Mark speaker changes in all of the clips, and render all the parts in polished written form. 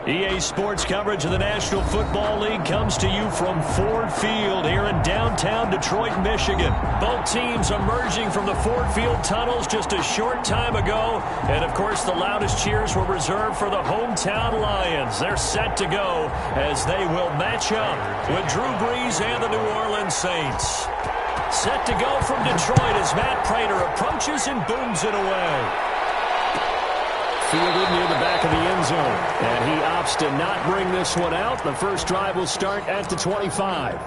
Speaker 1: EA Sports coverage of the National Football League comes to you from Ford Field here in downtown Detroit, Michigan. Both teams emerging from the Ford Field tunnels just a short time ago. And, of course, the loudest cheers were reserved for the hometown Lions. They're set to go as they will match up with Drew Brees and the New Orleans Saints. Set to go from Detroit as Matt Prater approaches and booms it away. Fielded near the back of the end zone. And he opts to not bring this one out. The first drive will start at the 25.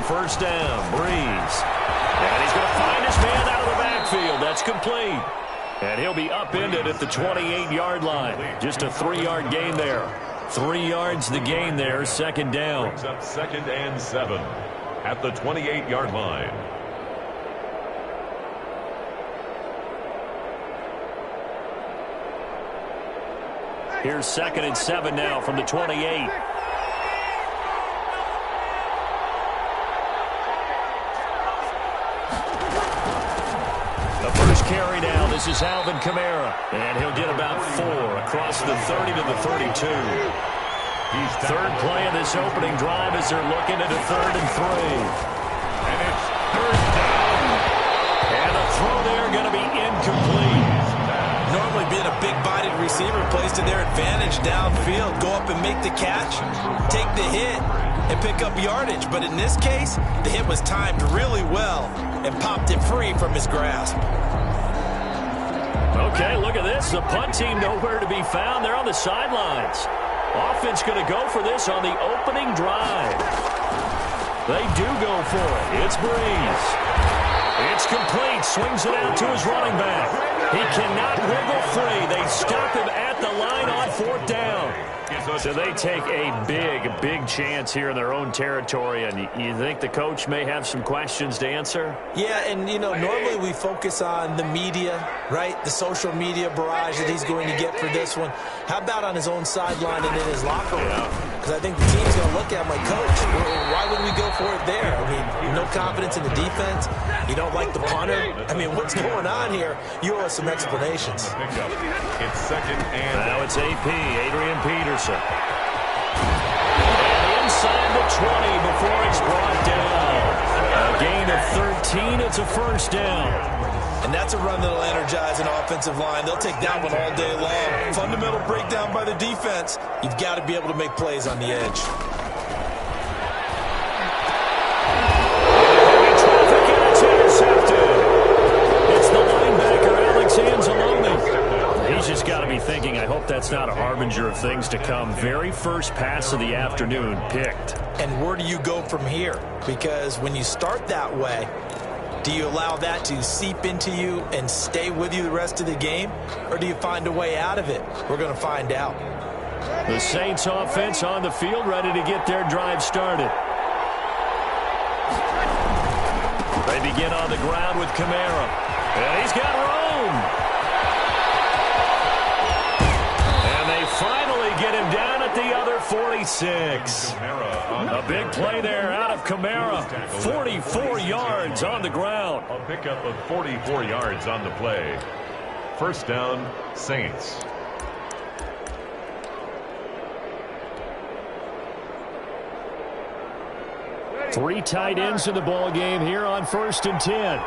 Speaker 1: First down, Brees. And he's going to find his man out of the backfield. That's complete. And he'll be upended at the 28-yard line. Just a 3-yard gain there. 3 yards the gain there, second down.
Speaker 2: Brings up 2nd and 7 at the 28-yard line.
Speaker 1: Here's 2nd and 7 now from the 28. Carry now. This is Alvin Kamara. And he'll get about 4 across the 30 to the 32. Third play of this opening drive as they're looking at a 3rd and 3.
Speaker 2: And it's 3rd down.
Speaker 1: And the throw there going to be incomplete.
Speaker 3: Normally being a big-bodied receiver plays to their advantage downfield. Go up and make the catch, take the hit, and pick up yardage. But in this case, the hit was timed really well and popped it free from his grasp.
Speaker 1: Okay, look at this. The punt team nowhere to be found. They're on the sidelines. Offense going to go for this on the opening drive. They do go for it. It's Brees. It's complete. Swings it out to his running back. He cannot wiggle free. They stop him at the line on 4th down. So they take a big chance here in their own territory. And you think the coach may have some questions to answer?
Speaker 3: Yeah, and, you know, normally we focus on the media, right? The social media barrage that he's going to get for this one. How about on his own sideline and in his locker room? Because I think the team's going to look at my coach. Why would we go for it there? I mean, no confidence in the defense. You don't like the punter. I mean, what's going on here? You owe us some explanations.
Speaker 2: It's 2nd and
Speaker 1: now it's AP, Adrian Peterson. And inside the 20 before it's brought down. A gain of 13, it's a first down.
Speaker 3: And that's a run that'll energize an offensive line. They'll take that one all day long. Fundamental breakdown by the defense. You've got to be able to make plays on the edge.
Speaker 1: He's just got to be thinking, I hope that's not a harbinger of things to come. Very first pass of the afternoon picked.
Speaker 3: And where do you go from here? Because when you start that way, do you allow that to seep into you and stay with you the rest of the game? Or do you find a way out of it? We're going to find out.
Speaker 1: The Saints offense on the field, ready to get their drive started. They begin on the ground with Kamara. And he's got room. Finally get him down at the other 46. A big play there out of Kamara. 44 yards on the ground.
Speaker 2: A pickup of 44 yards on the play. First down, Saints.
Speaker 1: Three tight ends in the ball game here on 1st and 10.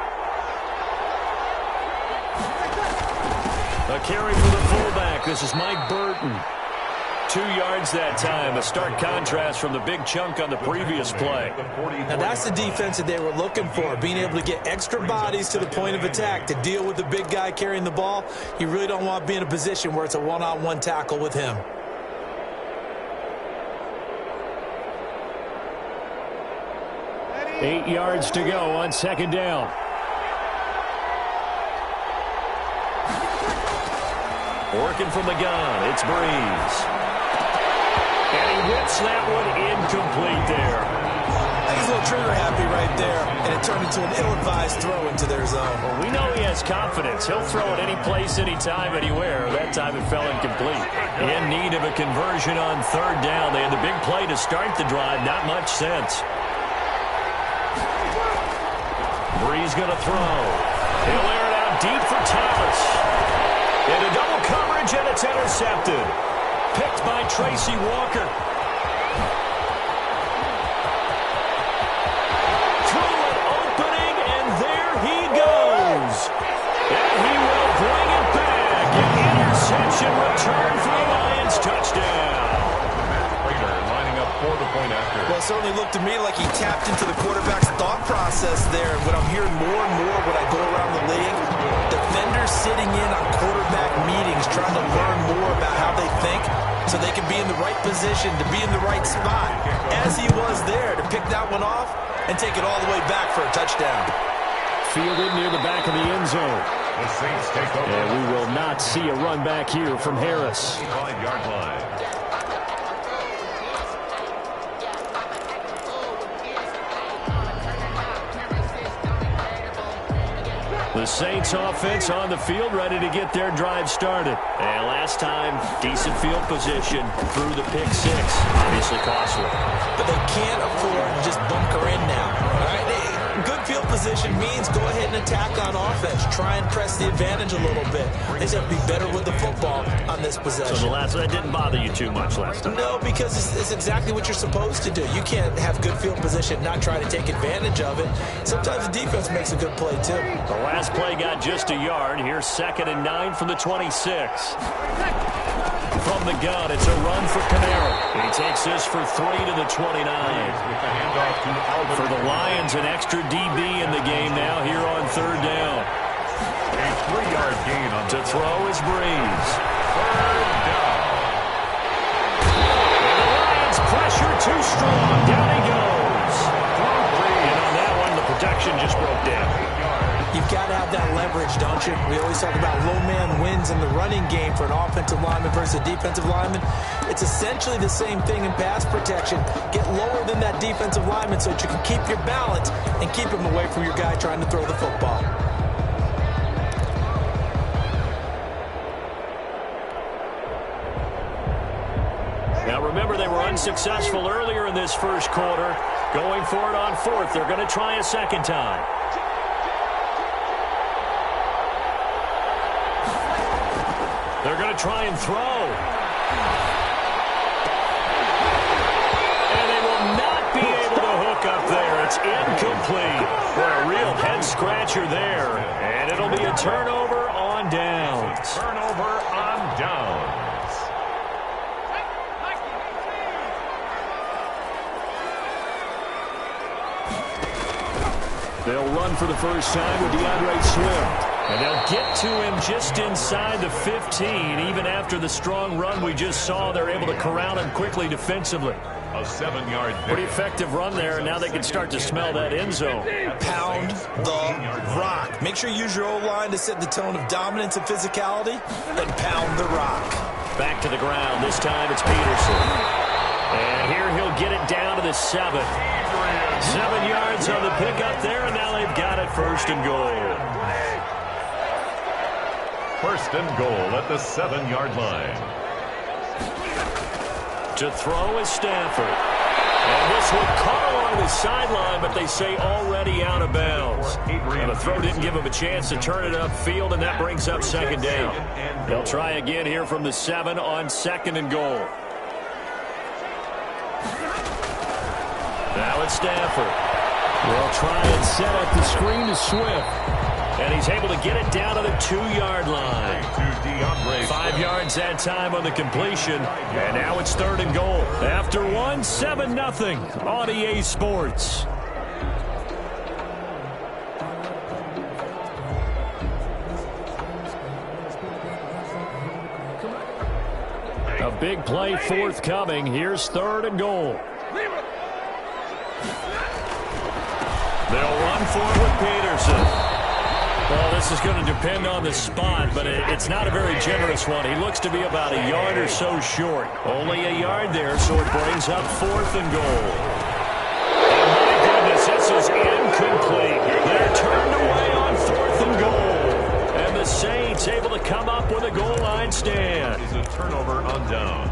Speaker 1: A carry for the fullback. This is Mike Burton. 2 yards that time. A stark contrast from the big chunk on the previous play.
Speaker 3: Now that's the defense that they were looking for, being able to get extra bodies to the point of attack to deal with the big guy carrying the ball. You really don't want to be in a position where it's a one-on-one tackle with him.
Speaker 1: Eight yards to go on 2nd down. Working from the gun, it's Brees. And he whips that one incomplete there.
Speaker 3: think he's a little trigger happy right there, and it turned into an ill-advised throw into their zone.
Speaker 1: Well, we know he has confidence. He'll throw it any place, anytime, anywhere. That time it fell incomplete. In need of a conversion on third down. They had the big play to start the drive. Not much sense. Bree's going to throw. He'll air it out deep for Thomas. Into double coverage, and it's intercepted. Picked by Tracy Walker. Through an opening, and there he goes. And he will bring it back. An interception return for the Lions. Touchdown.
Speaker 2: For the point after.
Speaker 3: Well, it certainly looked to me like he tapped into the quarterback's thought process there. And what I'm hearing more and more when I go around the league, defenders sitting in on quarterback meetings trying to learn more about how they think so they can be in the right position to be in the right spot. As he was there to pick that one off and take it all the way back for a touchdown.
Speaker 1: Fielded near the back of the end zone.
Speaker 2: The Saints take over.
Speaker 1: And we will not see a run back here from Harris.
Speaker 2: 5-yard line.
Speaker 1: The Saints offense on the field, ready to get their drive started. And last time, decent field position through the pick six. Obviously costly.
Speaker 3: But they can't afford to just bunker in now. All right? Good field position means go ahead and attack on offense. Try and press the advantage a little bit. They just have to be better with the football on this possession.
Speaker 1: So that didn't bother you too much last time?
Speaker 3: No, because it's exactly what you're supposed to do. You can't have good field position, not try to take advantage of it. Sometimes the defense makes a good play, too.
Speaker 1: The last play got just a yard. Here's 2nd and 9 from the 26. From the gun, it's a run for Camaro. He takes this for 3 to the 29. For the Lions, an extra DB in the game now here on third down.
Speaker 2: A 3-yard gain on
Speaker 1: to throw is Breeze.
Speaker 2: third down.
Speaker 1: And the Lions pressure too strong. Down he goes. And on that one, the protection just broke down.
Speaker 3: You've got to have that leverage, don't you? We always talk about low man wins in the running game for an offensive lineman versus a defensive lineman. It's essentially the same thing in pass protection. Get lower than that defensive lineman so that you can keep your balance and keep him away from your guy trying to throw the football.
Speaker 1: Now remember, they were unsuccessful earlier in this first quarter. Going for it on fourth. They're going to try a second time. They're going to try and throw. And they will not be able to hook up there. It's incomplete. What a real head-scratcher there. And it'll be a turnover on downs.
Speaker 2: Turnover on downs.
Speaker 1: They'll run for the first time with DeAndre Swift. And they'll get to him just inside the 15. Even after the strong run we just saw, they're able to corral him quickly defensively.
Speaker 2: A 7-yard pick.
Speaker 1: Pretty effective run there, and now they can start to smell that end zone.
Speaker 3: Pound the rock. Make sure you use your O-line to set the tone of dominance and physicality, and pound the rock.
Speaker 1: Back to the ground. This time it's Peterson. And here he'll get it down to the 7. 7 yards on the pickup there, and now they've got it first and goal.
Speaker 2: First and goal at the 7-yard line.
Speaker 1: To throw is Stafford. And this one caught along the sideline, but they say already out of bounds. And the throw didn't give him a chance to turn it upfield, and that brings up second down. They'll try again here from the 7 on 2nd and goal. Now it's Stafford. They'll try and set up the screen to Swift. And he's able to get it down to the 2-yard line. 5 yards that time on the completion. And now it's 3rd and goal. After 1, 7-0 on EA Sports. A big play forthcoming. Here's 3rd and goal. They'll run for it with Peterson. Well, this is going to depend on the spot, but it's not a very generous one. He looks to be about a yard or so short. Only a yard there, so it brings up 4th and goal. And my is incomplete. They're turned away on 4th and goal. And the Saints able to come up with a goal line stand.
Speaker 2: It's a turnover on downs.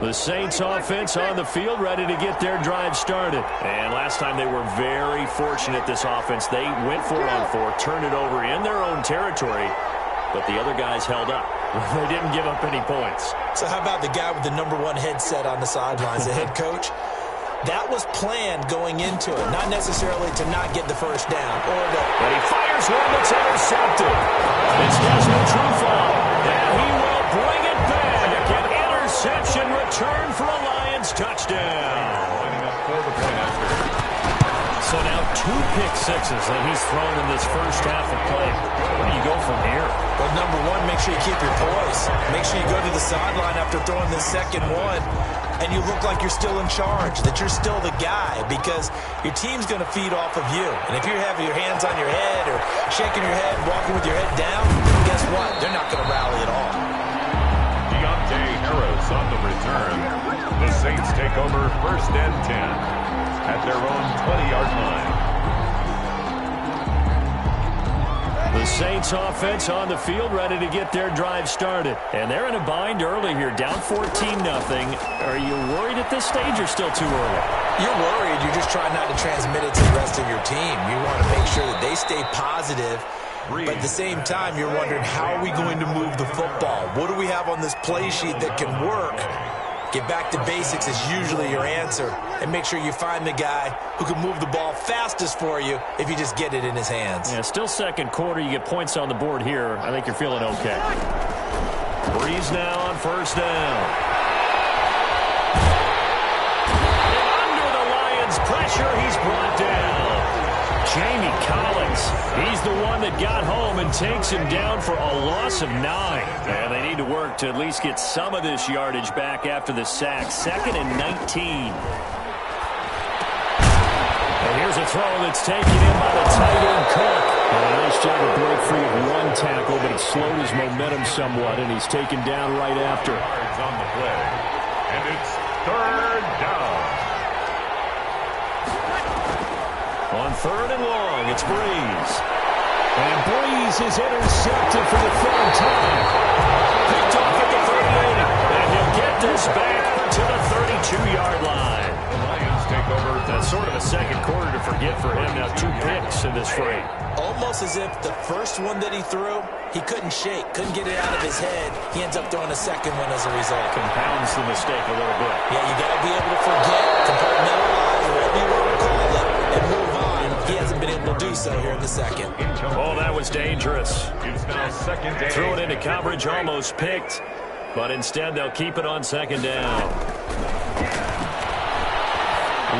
Speaker 1: The Saints offense on the field, ready to get their drive started. And last time they were very fortunate, this offense. They went 4-on-4, turned it over in their own territory, but the other guys held up. They didn't give up any points.
Speaker 3: So how about the guy with the #1 headset on the sidelines, the head coach? That was planned going into it, not necessarily to not get the first down.
Speaker 1: But he fires one that's intercepted. It's Desmond Trufant, and he will bring it back. Interception return for a Lions touchdown.
Speaker 2: Lining up for the point after.
Speaker 1: So now 2 pick sixes that he's thrown in this first half of play. Where do you go from here?
Speaker 3: Well, #1, make sure you keep your poise. Make sure you go to the sideline after throwing this second one, and you look like you're still in charge, that you're still the guy, because your team's going to feed off of you. And if you have your hands on your head or shaking your head, walking with your head down, guess what? They're not going to rally at all.
Speaker 2: Harris on the return. The Saints take over 1st and 10 at their own 20-yard line.
Speaker 1: The Saints offense on the field, ready to get their drive started. And they're in a bind early here, down 14-0. Are you worried at this stage or still too early?
Speaker 3: You're worried. You're just trying not to transmit it to the rest of your team. You want to make sure that they stay positive. But at the same time, you're wondering, how are we going to move the football? What do we have on this play sheet that can work? Get back to basics is usually your answer. And make sure you find the guy who can move the ball fastest for you if you just get it in his hands.
Speaker 1: Yeah, still second quarter. You get points on the board here. I think you're feeling okay. Breeze now on 1st down. And under the Lions' pressure, he's brought down. Jamie Collins, he's the one that got home and takes him down for a loss of 9. And they need to work to at least get some of this yardage back after the sack. 2nd and 19. And here's a throw that's taken in by the tight end Cook. And a nice job to break free of one tackle, but it slowed his momentum somewhat, and he's taken down right after.
Speaker 2: Yards on the play. And it's 3rd down.
Speaker 1: On 3rd and long, it's Breeze. And Breeze is intercepted for the 3rd time. Picked off at the 38. And he'll get this back to the 32-yard line.
Speaker 2: The Lions take over.
Speaker 1: That's sort of a second quarter to forget for him. Now 2 picks in this frame.
Speaker 3: Almost as if the first one that he threw, he couldn't shake, couldn't get it out of his head. He ends up throwing a second one as a result.
Speaker 1: Compounds the mistake a little bit.
Speaker 3: Yeah, you got to be able to forget, compartmentalize, whatever you want to call it, and move on. He hasn't been able to do so here in the second.
Speaker 1: Oh, that was dangerous.
Speaker 2: It's now 2nd down.
Speaker 1: Threw it into coverage, almost picked. But instead, they'll keep it on 2nd down.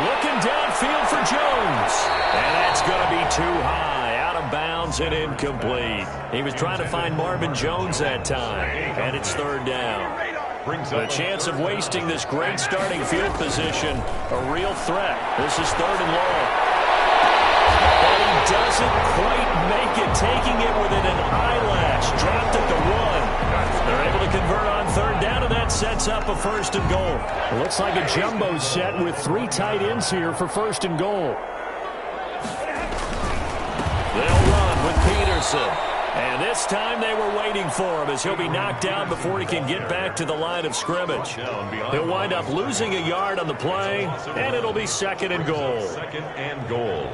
Speaker 1: Looking downfield for Jones. And that's going to be too high. Out of bounds and incomplete. He was trying to find Marvin Jones that time. And it's 3rd down. The chance of wasting this great starting field position, a real threat. This is 3rd and long. But he doesn't quite make it, taking it within an eyelash. Dropped at the 1. They're able to convert on 3rd down, and that sets up a 1st and goal. It looks like a jumbo set with 3 tight ends here for 1st and goal. They'll run with Peterson. And this time they were waiting for him as he'll be knocked down before he can get back to the line of scrimmage. He'll wind up losing a yard on the play, and it'll be 2nd and goal.
Speaker 2: 2nd and goal.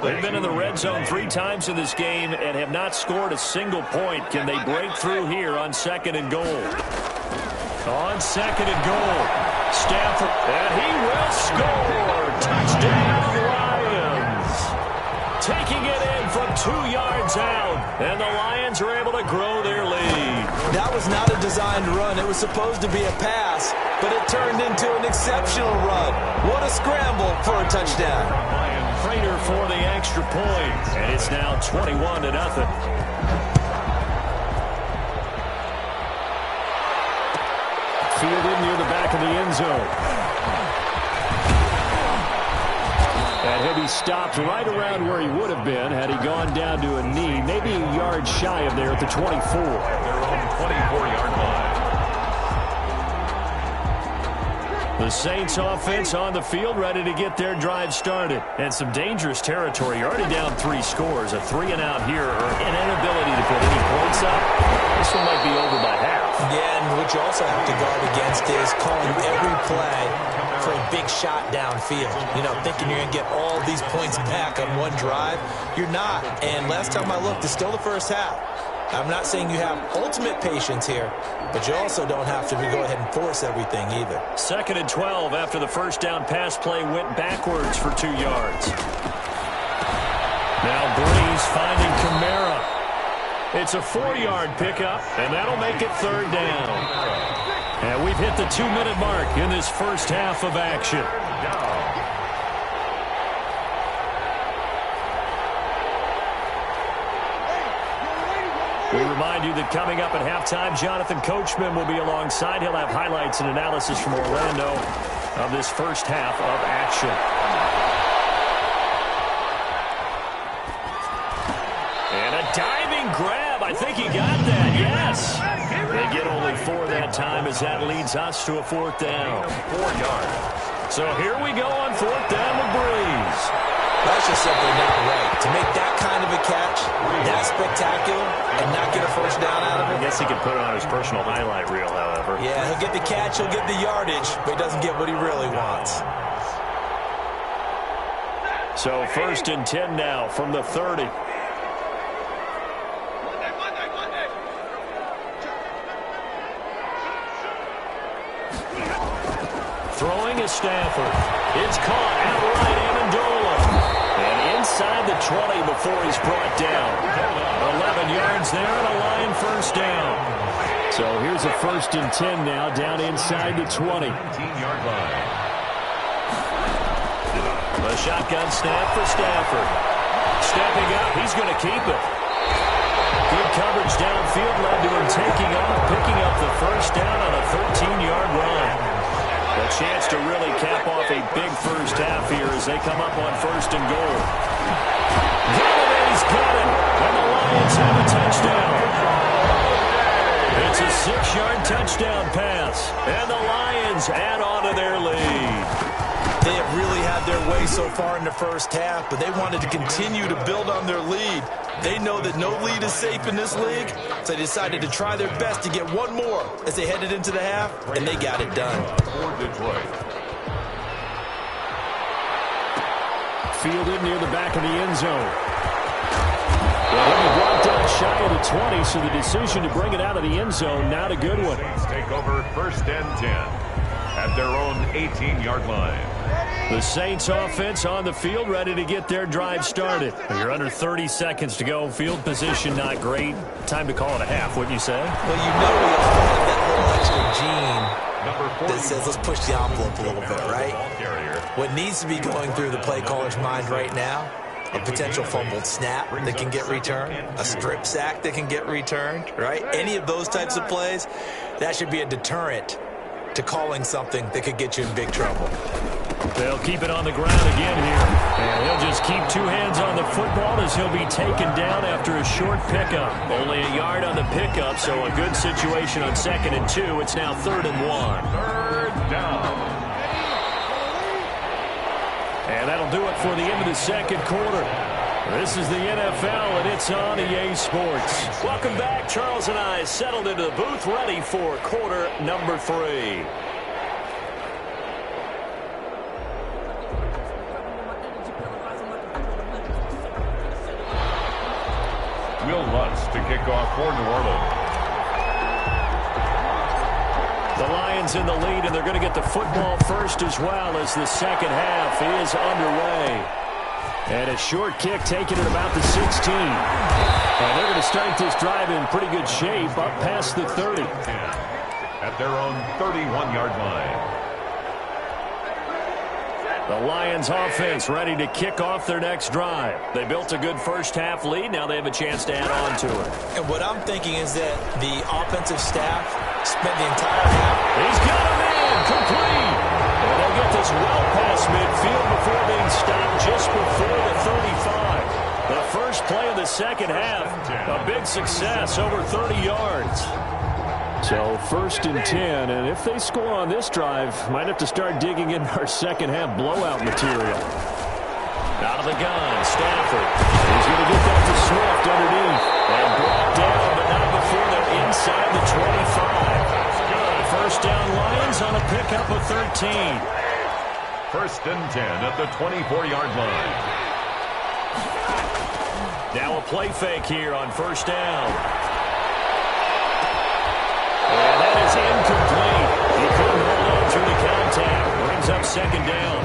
Speaker 1: They've been in the red zone 3 times in this game and have not scored a single point. Can they break through here on 2nd and goal? On 2nd and goal, Stafford, and he will score. Touchdown, Lions. Taking it in from 2 yards out, and the Lions are able to grow their lead.
Speaker 3: That was not a designed run. It was supposed to be a pass, but it turned into an exceptional run. What a scramble for a touchdown.
Speaker 1: Prater for the extra point, and it's now 21-0. Fielded near the back of the end zone. And he'll be stopped right around where he would have been had he gone down to a knee, maybe a yard shy of there at the 24.
Speaker 2: Their own 24-yard line.
Speaker 1: The Saints offense on the field, ready to get their drive started. And some dangerous territory. You're already down 3 scores. A 3-and-out here, or an inability to put any points up. This one might be over by half.
Speaker 3: Yeah, and what you also have to guard against is calling every play for a big shot downfield. You know, thinking you're going to get all these points back on one drive. You're not. And last time I looked, it's still the first half. I'm not saying you have ultimate patience here, but you also don't have to go ahead and force everything either.
Speaker 1: 2nd and 12 after the first down pass play went backwards for 2 yards. Now Breeze finding Kamara. It's a 4-yard pickup, and that'll make it 3rd down. And we've hit the 2-minute mark in this first half of action. We remind you that coming up at halftime, Jonathan Coachman will be alongside. He'll have highlights and analysis from Orlando of this first half of action. And a diving grab. I think he got that, yes. They get only 4 that time as that leads us to a 4th down.
Speaker 2: 4 yards.
Speaker 1: So here we go on 4th down with Breeze.
Speaker 3: That's just simply not right. To make that kind of a catch, that spectacular, and not get a first down out of it.
Speaker 1: I guess he could put it on his personal highlight reel, however.
Speaker 3: Yeah, he'll get the catch, he'll get the yardage, but he doesn't get what he really wants.
Speaker 1: So 1st and 10 now from the 30. Throwing is Stafford. It's caught outright Amendola. And inside the 20 before he's brought down. 11 yards there and a Lion first down. So here's a 1st and 10 now down inside the 20.
Speaker 2: 19-yard line.
Speaker 1: The shotgun snap for Stafford. Stepping up, he's going to keep it. Good coverage downfield led to him taking off, picking up the first down on a 13-yard run. A chance to really cap off a big first half here as they come up on 1st and goal. Galladay's got it, and the Lions have a touchdown. It's a 6-yard touchdown pass, and the Lions add on to their lead.
Speaker 3: They have really had their way so far in the first half, but they wanted to continue to build on their lead. They know that no lead is safe in this league, so they decided to try their best to get one more as they headed into the half, and they got it done.
Speaker 2: For Detroit.
Speaker 1: Fielded near the back of the end zone. Well, he brought down shy of the 20, so the decision to bring it out of the end zone, not a good one.
Speaker 2: Saints take over 1st and 10 at their own 18-yard line.
Speaker 1: The Saints offense on the field, ready to get their drive started. You're under 30 seconds to go. Field position not great. Time to call it a half, wouldn't you say?
Speaker 3: Well, you know we all have that little extra gene that says let's push the envelope a little bit, right? What needs to be going through the play caller's mind right now, a potential fumbled snap that can get returned, a strip sack that can get returned, right? Any of those types of plays, that should be a deterrent to calling something that could get you in big trouble.
Speaker 1: They'll keep it on the ground again here. And he'll just keep 2 hands on the football as he'll be taken down after a short pickup. Only a yard on the pickup, so a good situation on 2nd and 2. It's now 3rd and 1.
Speaker 2: 3rd down.
Speaker 1: And that'll do it for the end of the 2nd quarter. This is the NFL, and it's on EA Sports. Welcome back. Charles and I settled into the booth, ready for quarter number 3.
Speaker 2: Will Lutz to kick off for New Orleans.
Speaker 1: The Lions in the lead, and they're going to get the football first as well as the second half is underway. And a short kick taken at about the 16. And they're going to start this drive in pretty good shape up past the 30.
Speaker 2: At their own 31-yard line.
Speaker 1: The Lions offense ready to kick off their next drive. They built a good first half lead. Now they have a chance to add on to it.
Speaker 3: And what I'm thinking is that the offensive staff spent the entire half.
Speaker 1: He's got a man complete. And they'll get this well past midfield before being stopped just before the 35. The first play of the second half, a big success, over 30 yards. So 1st and 10, and if they score on this drive, might have to start digging in our second half blowout material. Out of the gun, Stafford. He's going to get that to Swift underneath. And brought down, but not before they're inside the 25. First down Lions on a pickup of 13.
Speaker 2: 1st and 10 at the 24-yard line.
Speaker 1: Now a play fake here on 1st down. And that is incomplete. He couldn't hold on through the contact. Brings up 2nd down.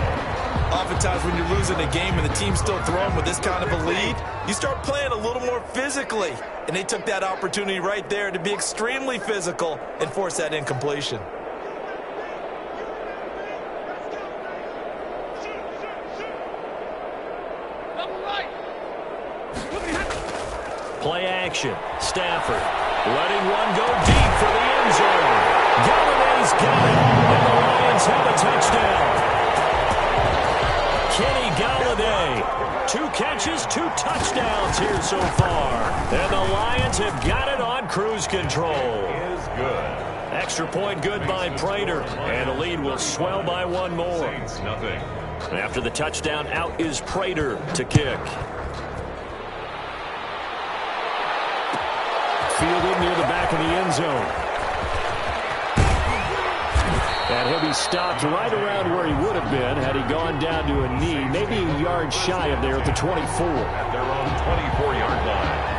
Speaker 3: Oftentimes when you're losing a game and the team's still throwing with this kind of a lead, you start playing a little more physically. And they took that opportunity right there to be extremely physical and force that incompletion.
Speaker 1: Play action. Stafford letting one go deep for the end zone. Galladay's got it, and the Lions have a touchdown. Kenny Galladay, 2 catches, 2 touchdowns here so far. And the Lions have got it on cruise control.
Speaker 2: Is good.
Speaker 1: Extra point good by Prater, and the lead will swell by 1 more.
Speaker 2: Saints, nothing.
Speaker 1: After the touchdown, out is Prater to kick. Fielded near the back of the end zone. And he'll be stopped right around where he would have been had he gone down to a knee, maybe a yard shy of there at the 24.
Speaker 2: At their own 24-yard line.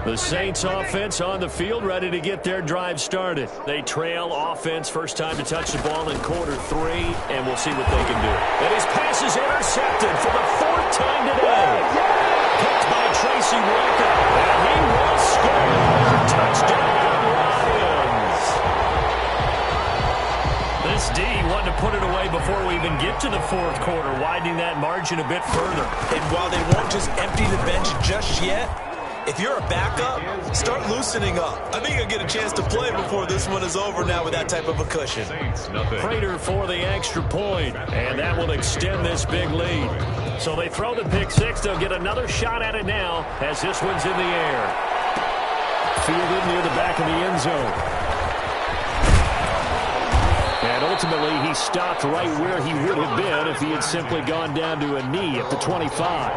Speaker 1: The Saints offense on the field, ready to get their drive started. They trail offense, first time to touch the ball in Q3, and we'll see what they can do. And his pass is intercepted for the 4th time today. Picked by Tracy Walker, and he will score. Touchdown, Lions. This D wanted to put it away before we even get to the 4th quarter, widening that margin a bit further.
Speaker 3: And while they won't just empty the bench just yet, if you're a backup, start loosening up. I think you'll get a chance to play before this one is over now with that type of a cushion.
Speaker 2: Saints, nothing.
Speaker 1: Prater for the extra point, and that will extend this big lead. So they throw the pick 6. They'll get another shot at it now as this one's in the air. Fielded near the back of the end zone. And ultimately, he stopped right where he would have been if he had simply gone down to a knee at the 25.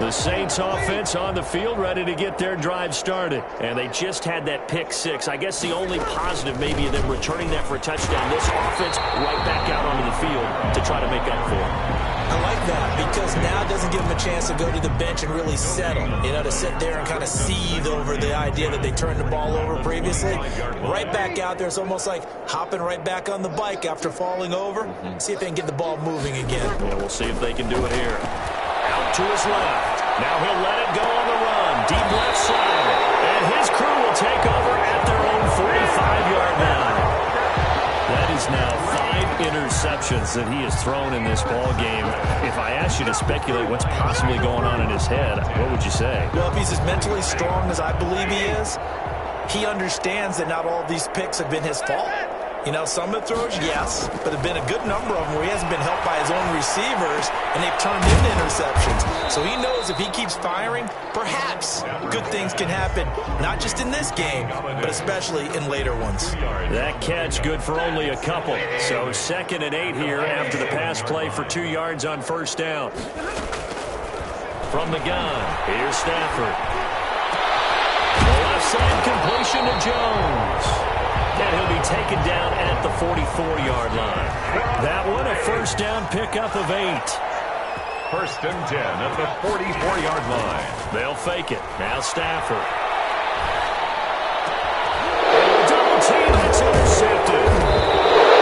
Speaker 1: The Saints offense on the field, ready to get their drive started. And they just had that pick 6. I guess the only positive maybe of them returning that for a touchdown. This offense right back out onto the field to try to make up for it.
Speaker 3: I like that because now it doesn't give them a chance to go to the bench and really settle. You know, to sit there and kind of seethe over the idea that they turned the ball over previously. Right back out there. It's almost like hopping right back on the bike after falling over. See if they can get the ball moving again.
Speaker 1: Yeah, we'll see if they can do it here. Out to his left. Now he'll let it go on the run. Deep left side. And his crew will take over at their own 45-yard line. That is now 5 interceptions that he has thrown in this ball game. If I asked you to speculate what's possibly going on in his head, what would you say?
Speaker 3: Well, if he's as mentally strong as I believe he is, he understands that not all of these picks have been his fault. You know, some of the throws, yes, but there have been a good number of them where he hasn't been helped by his own receivers, and they've turned into interceptions. So he knows if he keeps firing, perhaps good things can happen, not just in this game, but especially in later ones.
Speaker 1: That catch good for only a couple. So 2nd and 8 here after the pass play for 2 yards on 1st down. From the gun, here's Stafford. The left side completion to Jones. And he'll be taken down at the 44-yard line. That one, a 1st down pickup of 8.
Speaker 2: 1st and 10 at the 44-yard line.
Speaker 1: They'll fake it. Now Stafford. Double team, that's intercepted.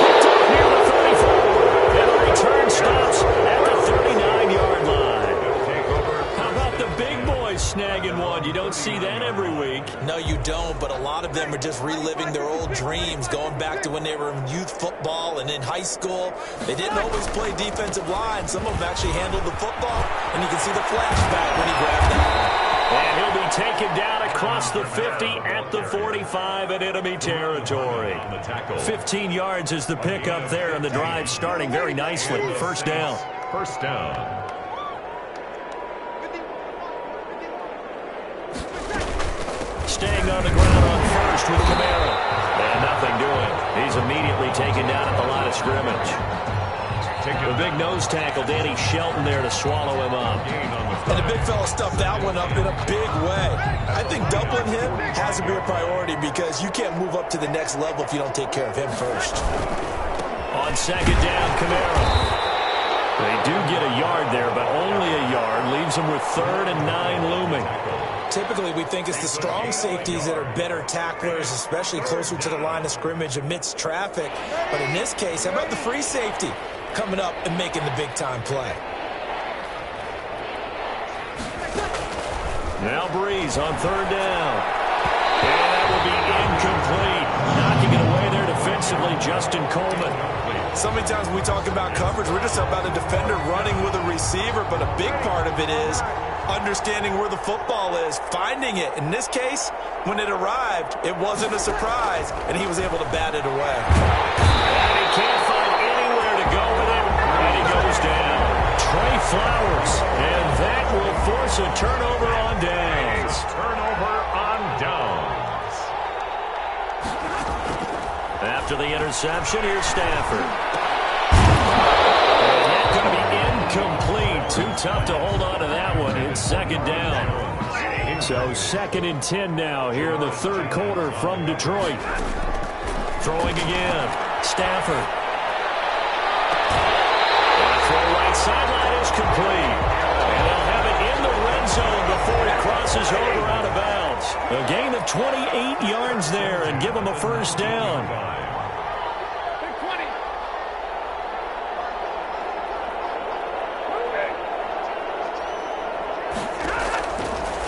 Speaker 1: Picked up near the 34. And the return stops at the 39-yard line. How about the big boy don't see that every week.
Speaker 3: No, you don't, but a lot of them are just reliving their old dreams, going back to when they were in youth football and in high school. They didn't always play defensive line. Some of them actually handled the football, and you can see the flashback when he grabbed that one.
Speaker 1: And he'll be taken down across the 50 at the 45 in enemy territory. 15 yards is the pickup there, and the drive starting very nicely. First down.
Speaker 2: First down.
Speaker 1: Staying on the ground on first with Camara. And nothing doing. He's immediately taken down at the line of scrimmage. The big nose tackle, Danny Shelton, there to swallow him up.
Speaker 3: And the big fella stuffed that one up in a big way. I think doubling him has to be a priority because you can't move up to the next level if you don't take care of him first.
Speaker 1: On second down, Camara. They do get a yard there, but only a yard. Leaves them with 3rd and 9 looming.
Speaker 3: Typically, we think it's the strong safeties that are better tacklers, especially closer to the line of scrimmage amidst traffic. But in this case, how about the free safety coming up and making the big-time play?
Speaker 1: Now Breeze on 3rd down. And that will be incomplete. Knocking it away there defensively, Justin Coleman.
Speaker 3: So many times when we talk about coverage, we're just about a defender running with a receiver, but a big part of it is understanding where the football is, finding it. In this case, when it arrived, it wasn't a surprise, and he was able to bat it away.
Speaker 1: And he can't find anywhere to go with it, and he goes down. Trey Flowers, and that will force a turnover on downs.
Speaker 2: Turnover on downs.
Speaker 1: After the interception, here's Stafford. And that's going to be incomplete. Too tough to hold on to that one. It's second down. So 2nd and 10 now here in the 3rd quarter from Detroit. Throwing again. Stafford. Throw right sideline is complete. And they'll have it in the red zone before it crosses over out of bounds. A gain of 28 yards there and give them a first down.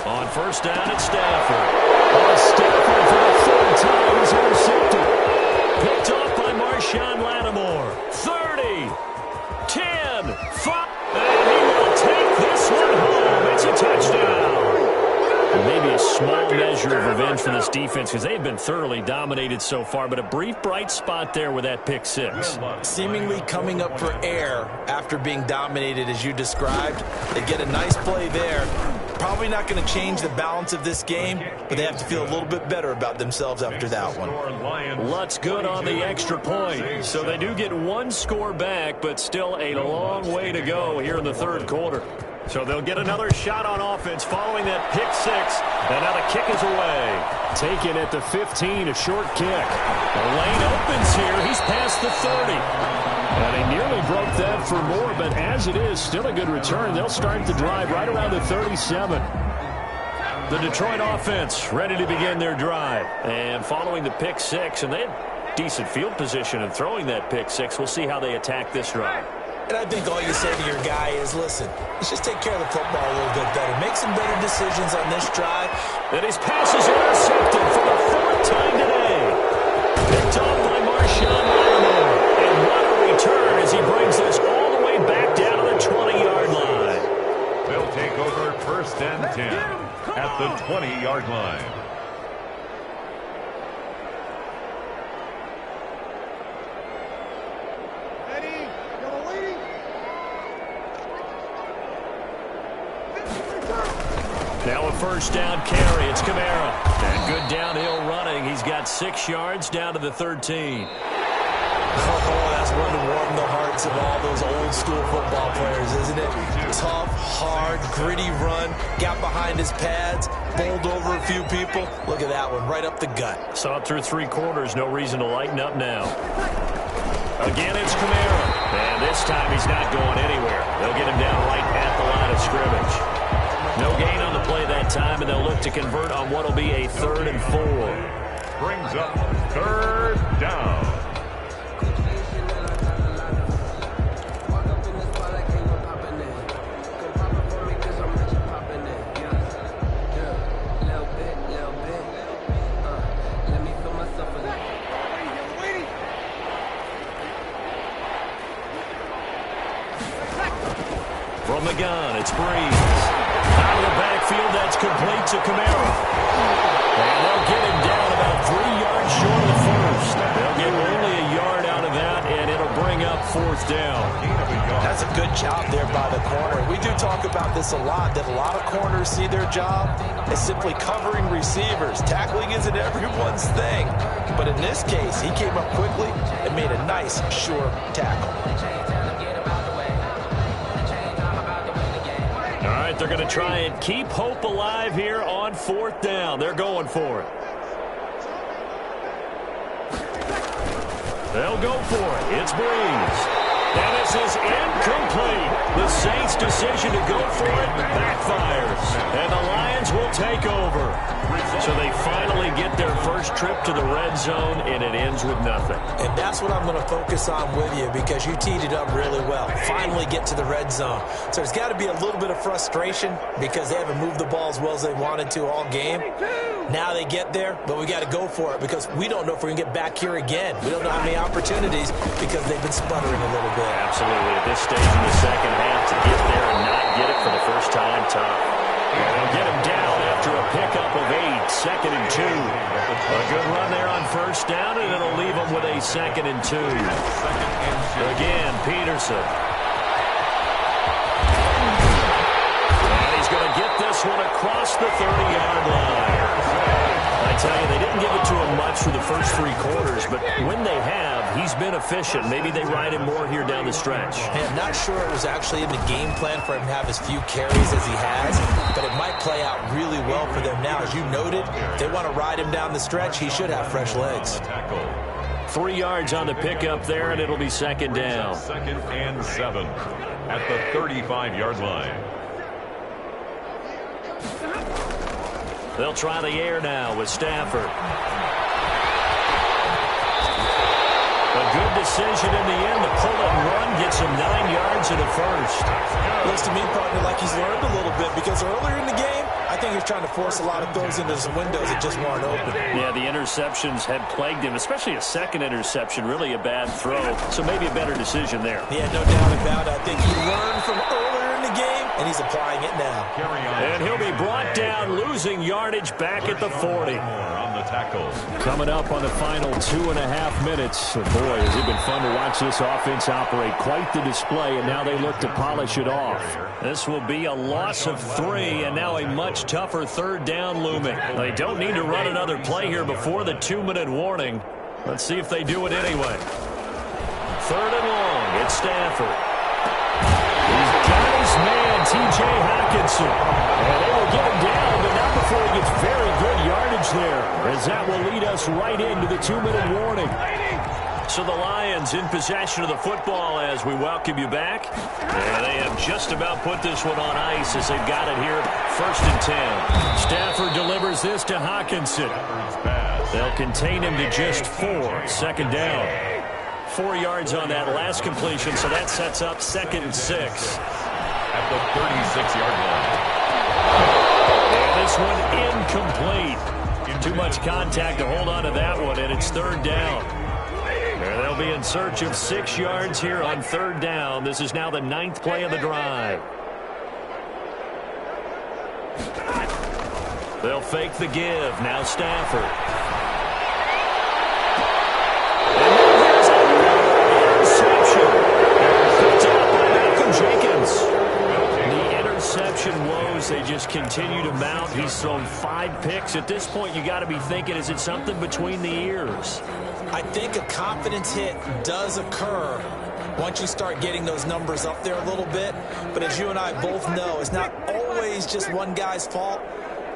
Speaker 1: On first down, it's Stafford. Stafford for the 3rd time is intercepted. Picked off by Marshawn Lattimore. 30, 10, 5. And he will take this one home. It's a touchdown. And maybe a small measure of revenge for this defense because they've been thoroughly dominated so far, but a brief bright spot there with that pick 6.
Speaker 3: Seemingly coming up for air after being dominated as you described. They get a nice play there. Probably not going to change the balance of this game, but they have to feel a little bit better about themselves after that one.
Speaker 1: Lutz good on the extra point. So they do get 1 score back, but still a long way to go here in the 3rd quarter. So they'll get another shot on offense following that pick 6. And now the kick is away. Taken at the 15, a short kick. The lane opens here. He's past the 30. And he nearly broke that for more, but as it is, still a good return. They'll start the drive right around the 37. The Detroit offense ready to begin their drive. And following the pick 6, and they had decent field position in throwing that pick 6. We'll see how they attack this drive.
Speaker 3: And I think all you say to your guy is, listen, let's just take care of the football a little bit better. Make some better decisions on this drive.
Speaker 1: And his pass is intercepted for the 4th time today. Picked off by Marshawn Lattimore. And what a return as he brings this all the way back down to the 20-yard line.
Speaker 2: They'll take over 1st and 10 at the 20-yard line.
Speaker 1: Now a first down carry. It's Camara. And good downhill running. He's got 6 yards down to the 13.
Speaker 3: Oh, that's one to warm the hearts of all those old school football players, isn't it? Tough, hard, gritty run. Got behind his pads, bowled over a few people. Look at that one, right up the gut.
Speaker 1: Saw it through 3 quarters. No reason to lighten up now. Again, it's Camara. And this time he's not going anywhere. They'll get him down right at the line of scrimmage. No gain on the play that time, and they'll look to convert on what will be a 3rd and 4.
Speaker 2: Brings up 3rd down.
Speaker 1: From the gun, it's Breeze. Out of the backfield, that's complete to Kamara. And they'll get him down about 3 yards short of the first. They'll get only a yard out of that, and it'll bring up 4th down.
Speaker 3: That's a good job there by the corner. We do talk about this a lot, that a lot of corners see their job as simply covering receivers. Tackling isn't everyone's thing. But in this case, he came up quickly and made a nice, sure tackle.
Speaker 1: All right, they're going to try and keep hope alive here on 4th down. They're going for it. They'll go for it. It's Breeze. And this is incomplete. The Saints' decision to go for it backfires. And the Lions will take over. So they finally get their first trip to the red zone, and it ends with nothing.
Speaker 3: And that's what I'm going to focus on with you, because you teed it up really well. Finally get to the red zone. So there's got to be a little bit of frustration because they haven't moved the ball as well as they wanted to all game. Now they get there, but we got to go for it because we don't know if we're going to get back here again. We don't know how many opportunities because they've been sputtering a little bit.
Speaker 1: Absolutely. At this stage in the second half, to get there and not get it for the first time, tough. They'll get him down after a pickup of 8, 2nd and 2. A good run there on 1st down, and it'll leave them with a 2nd and 2. Again, Peterson. And he's going to get this one across the 30-yard line. I tell you, they didn't give it to him much for the first 3 quarters, but when they have, he's been efficient. Maybe they ride him more here down the stretch.
Speaker 3: Hey, I'm not sure it was actually in the game plan for him to have as few carries as he has, but it might play out really well for them now. As you noted, if they want to ride him down the stretch, he should have fresh legs.
Speaker 1: 3 yards on the pickup there, and it'll be 2nd down.
Speaker 2: 2nd and 7 at the 35-yard line.
Speaker 1: They'll try the air now with Stafford. A good decision in the end. The pull and run gets him 9 yards and a first.
Speaker 3: Looks to me, partner, like he's learned a little bit because earlier in the game, I think he was trying to force a lot of throws into some windows that just weren't open.
Speaker 1: Yeah, the interceptions had plagued him, especially a second interception, really a bad throw. So maybe a better decision there.
Speaker 3: Yeah, no doubt about it. I think he learned from earlier in the game, and he's applying it now.
Speaker 1: And he'll be brought down, losing yardage back at the 40.
Speaker 2: On the tackle.
Speaker 1: Coming up on the final 2.5 minutes. Boy, has it been fun to watch this offense operate. Quite the display, and now they look to polish it off. This will be a loss of 3, and now a much tougher 3rd down looming. They don't need to run another play here before the 2-minute warning. Let's see if they do it anyway. 3rd and long. It's Stafford. He's got his man, T.J. Hawkinson. And they will get him down, but not before he gets very good yardage there, as that will lead us right into the 2-minute warning. So the Lions in possession of the football as we welcome you back. And they have just about put this one on ice as they've got it here, 1st and 10. Stafford delivers this to Hawkinson. They'll contain him to just 4, 2nd down. 4 yards on that last completion, so that sets up 2nd and 6.
Speaker 2: At the 36-yard line.
Speaker 1: And this one incomplete. Too much contact to hold on to that one, and it's 3rd down. And they'll be in search of 6 yards here on 3rd down. This is now the 9th play of the drive. They'll fake the give. Now Stafford. Woes, they just continue to mount. He's thrown 5 picks. At this point, you got to be thinking, is it something between the ears?
Speaker 3: I think a confidence hit does occur once you start getting those numbers up there a little bit. But as you and I both know, it's not always just one guy's fault.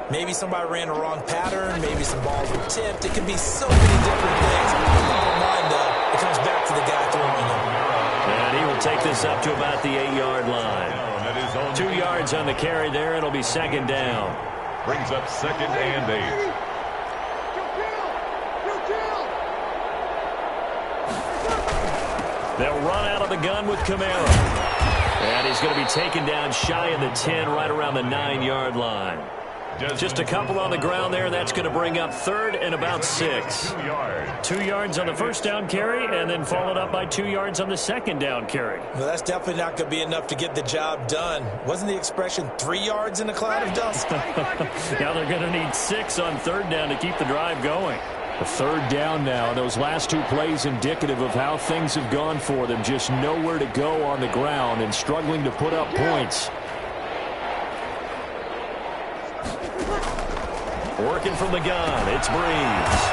Speaker 3: Maybe somebody ran a wrong pattern. Maybe some balls were tipped. It can be so many different things. Bottom line, though, it comes back to the guy throwing them.
Speaker 1: And he will take this up to about the 8-yard line. 2 yards on the carry there. It'll be 2nd down.
Speaker 2: Brings up 2nd and 8.
Speaker 1: They'll run out of the gun with Kamara. And he's going to be taken down shy of the 10, right around the 9-yard line. Just a couple on the ground there. That's going to bring up third and about 6.
Speaker 2: 2 yards.
Speaker 1: 2 yards on the first down carry, and then followed up by 2 yards on the second down carry.
Speaker 3: Well, that's definitely not going to be enough to get the job done. Wasn't the expression 3 yards in a cloud of dust?
Speaker 1: Now they're going to need 6 on third down to keep the drive going.
Speaker 4: A third down now. Those last 2 plays indicative of how things have gone for them. Just nowhere to go on the ground and struggling to put up points.
Speaker 1: Working from the gun, it's Breeze.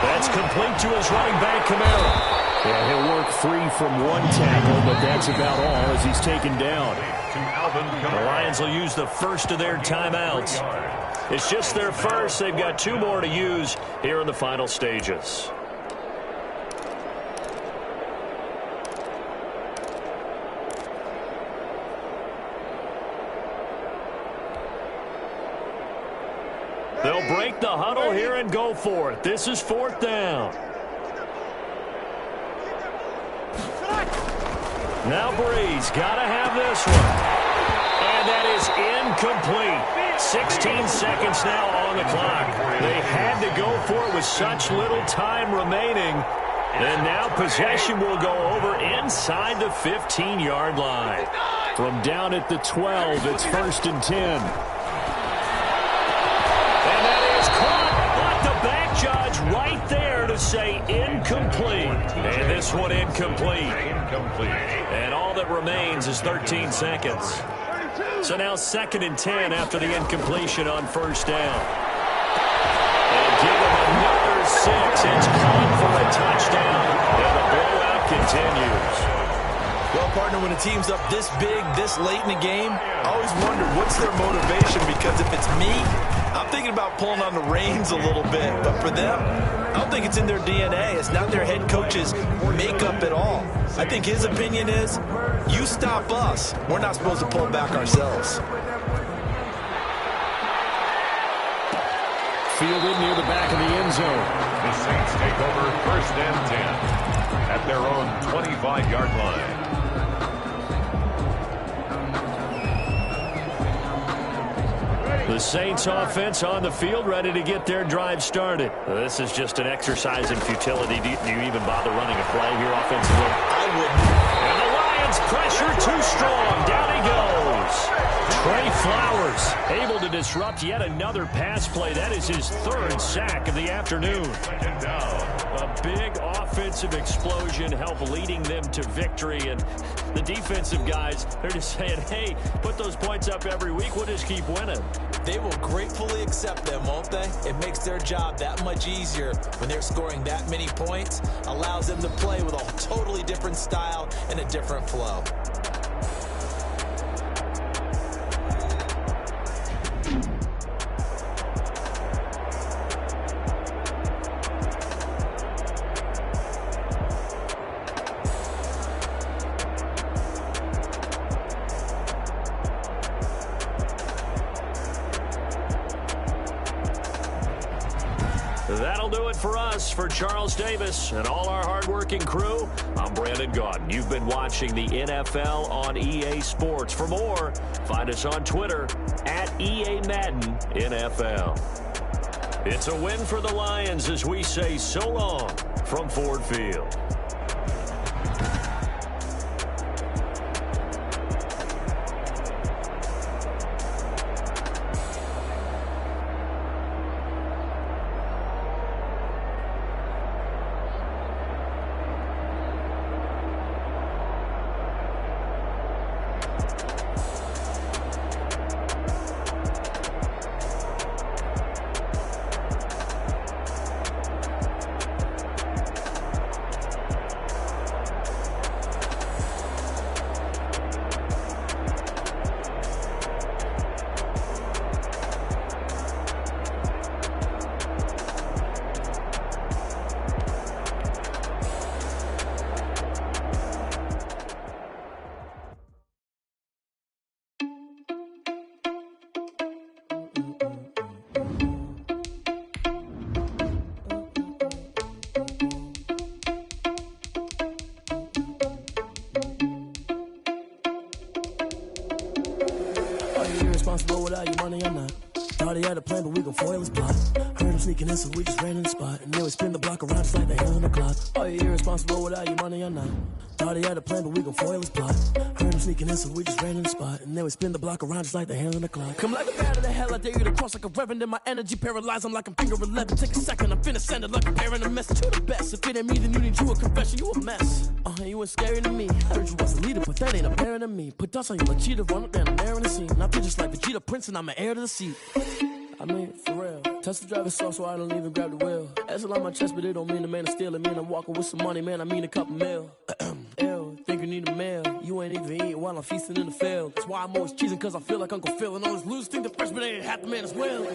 Speaker 1: That's complete to his running back, Kamara.
Speaker 4: Yeah, he'll work free from 1 tackle, but that's about all as he's taken down.
Speaker 1: The Lions will use the first of their timeouts. It's just their first. They've got 2 more to use here in the final stages. They'll break the huddle here and go for it. This is 4th down. Now Breeze got to have this one. And that is incomplete. 16 seconds now on the clock. They had to go for it with such little time remaining. And now possession will go over inside the 15-yard line.
Speaker 4: From down at the 12, it's 1st and 10.
Speaker 1: Right there to say incomplete. And this one incomplete. And all that remains is 13 seconds. So now 2nd and 10 after the incompletion on 1st down. And give him another 6. It's caught for a touchdown. And the blowout continues.
Speaker 3: Well, partner, when a team's up this big, this late in the game, I always wonder what's their motivation, because if it's me, I'm thinking about pulling on the reins a little bit. But for them, I don't think it's in their DNA. It's not their head coach's makeup at all. I think his opinion is, you stop us. We're not supposed to pull back ourselves.
Speaker 4: Fielded near the back of the end zone.
Speaker 2: The Saints take over 1st and 10 at their own 25-yard line.
Speaker 1: The Saints offense on the field, ready to get their drive started. This is just an exercise in futility. Do you even bother running a play here offensively?
Speaker 3: I wouldn't.
Speaker 1: And the Lions pressure too strong. Down he goes. Trey Flowers able to disrupt yet another pass play. That is his 3rd sack of the afternoon. A big offensive explosion help leading them to victory. And the defensive guys, they're just saying, hey, put those points up every week. We'll just keep winning.
Speaker 3: They will gratefully accept them, won't they? It makes their job that much easier when they're scoring that many points. Allows them to play with a totally different style and a different flow.
Speaker 1: That'll do it for us. For Charles Davis and all our hardworking crew, I'm Brandon Gaudin. You've been watching the NFL on EA Sports. For more, find us on Twitter at EA Madden NFL. It's a win for the Lions as we say so long from Ford Field.
Speaker 5: Responsible without your money or not. Thought he had a plan, but we gon' foil his plot. Heard him sneaking in, so we just ran in the spot. And then we spin the block around just like the hell on the clock. Are you irresponsible without your money or not? Thought he had a plan, but we gon' foil his plot. Heard him sneaking in, so we just ran in the spot. And then we spin the block around just like the hell on the clock. Come like a bat of the hell, I dare you to cross like a reverend. And my energy paralyzed, I'm like I'm finger 11. Take a second, I'm finna send it like a parent a message. You the best, if it ain't me, then you need you a confession. You a mess, you ain't scary to me. Heard you was a leader, but that ain't apparent to me. Put dust on you like cheetah, run up down the air in the scene. And I feel just like Vegeta Prince, and I'm an heir to the seat. I mean, for real. Touch the driver's soft so I don't even grab the wheel. That's on my chest, but it don't mean the man is stealing. Mean I'm walking with some money, man, I mean a couple mil. Ew, think you need a meal. You ain't even eating while I'm feasting in the field. That's why I'm always cheesing, cause I feel like Uncle Phil. And all those losers think the freshman ain't half the man as well.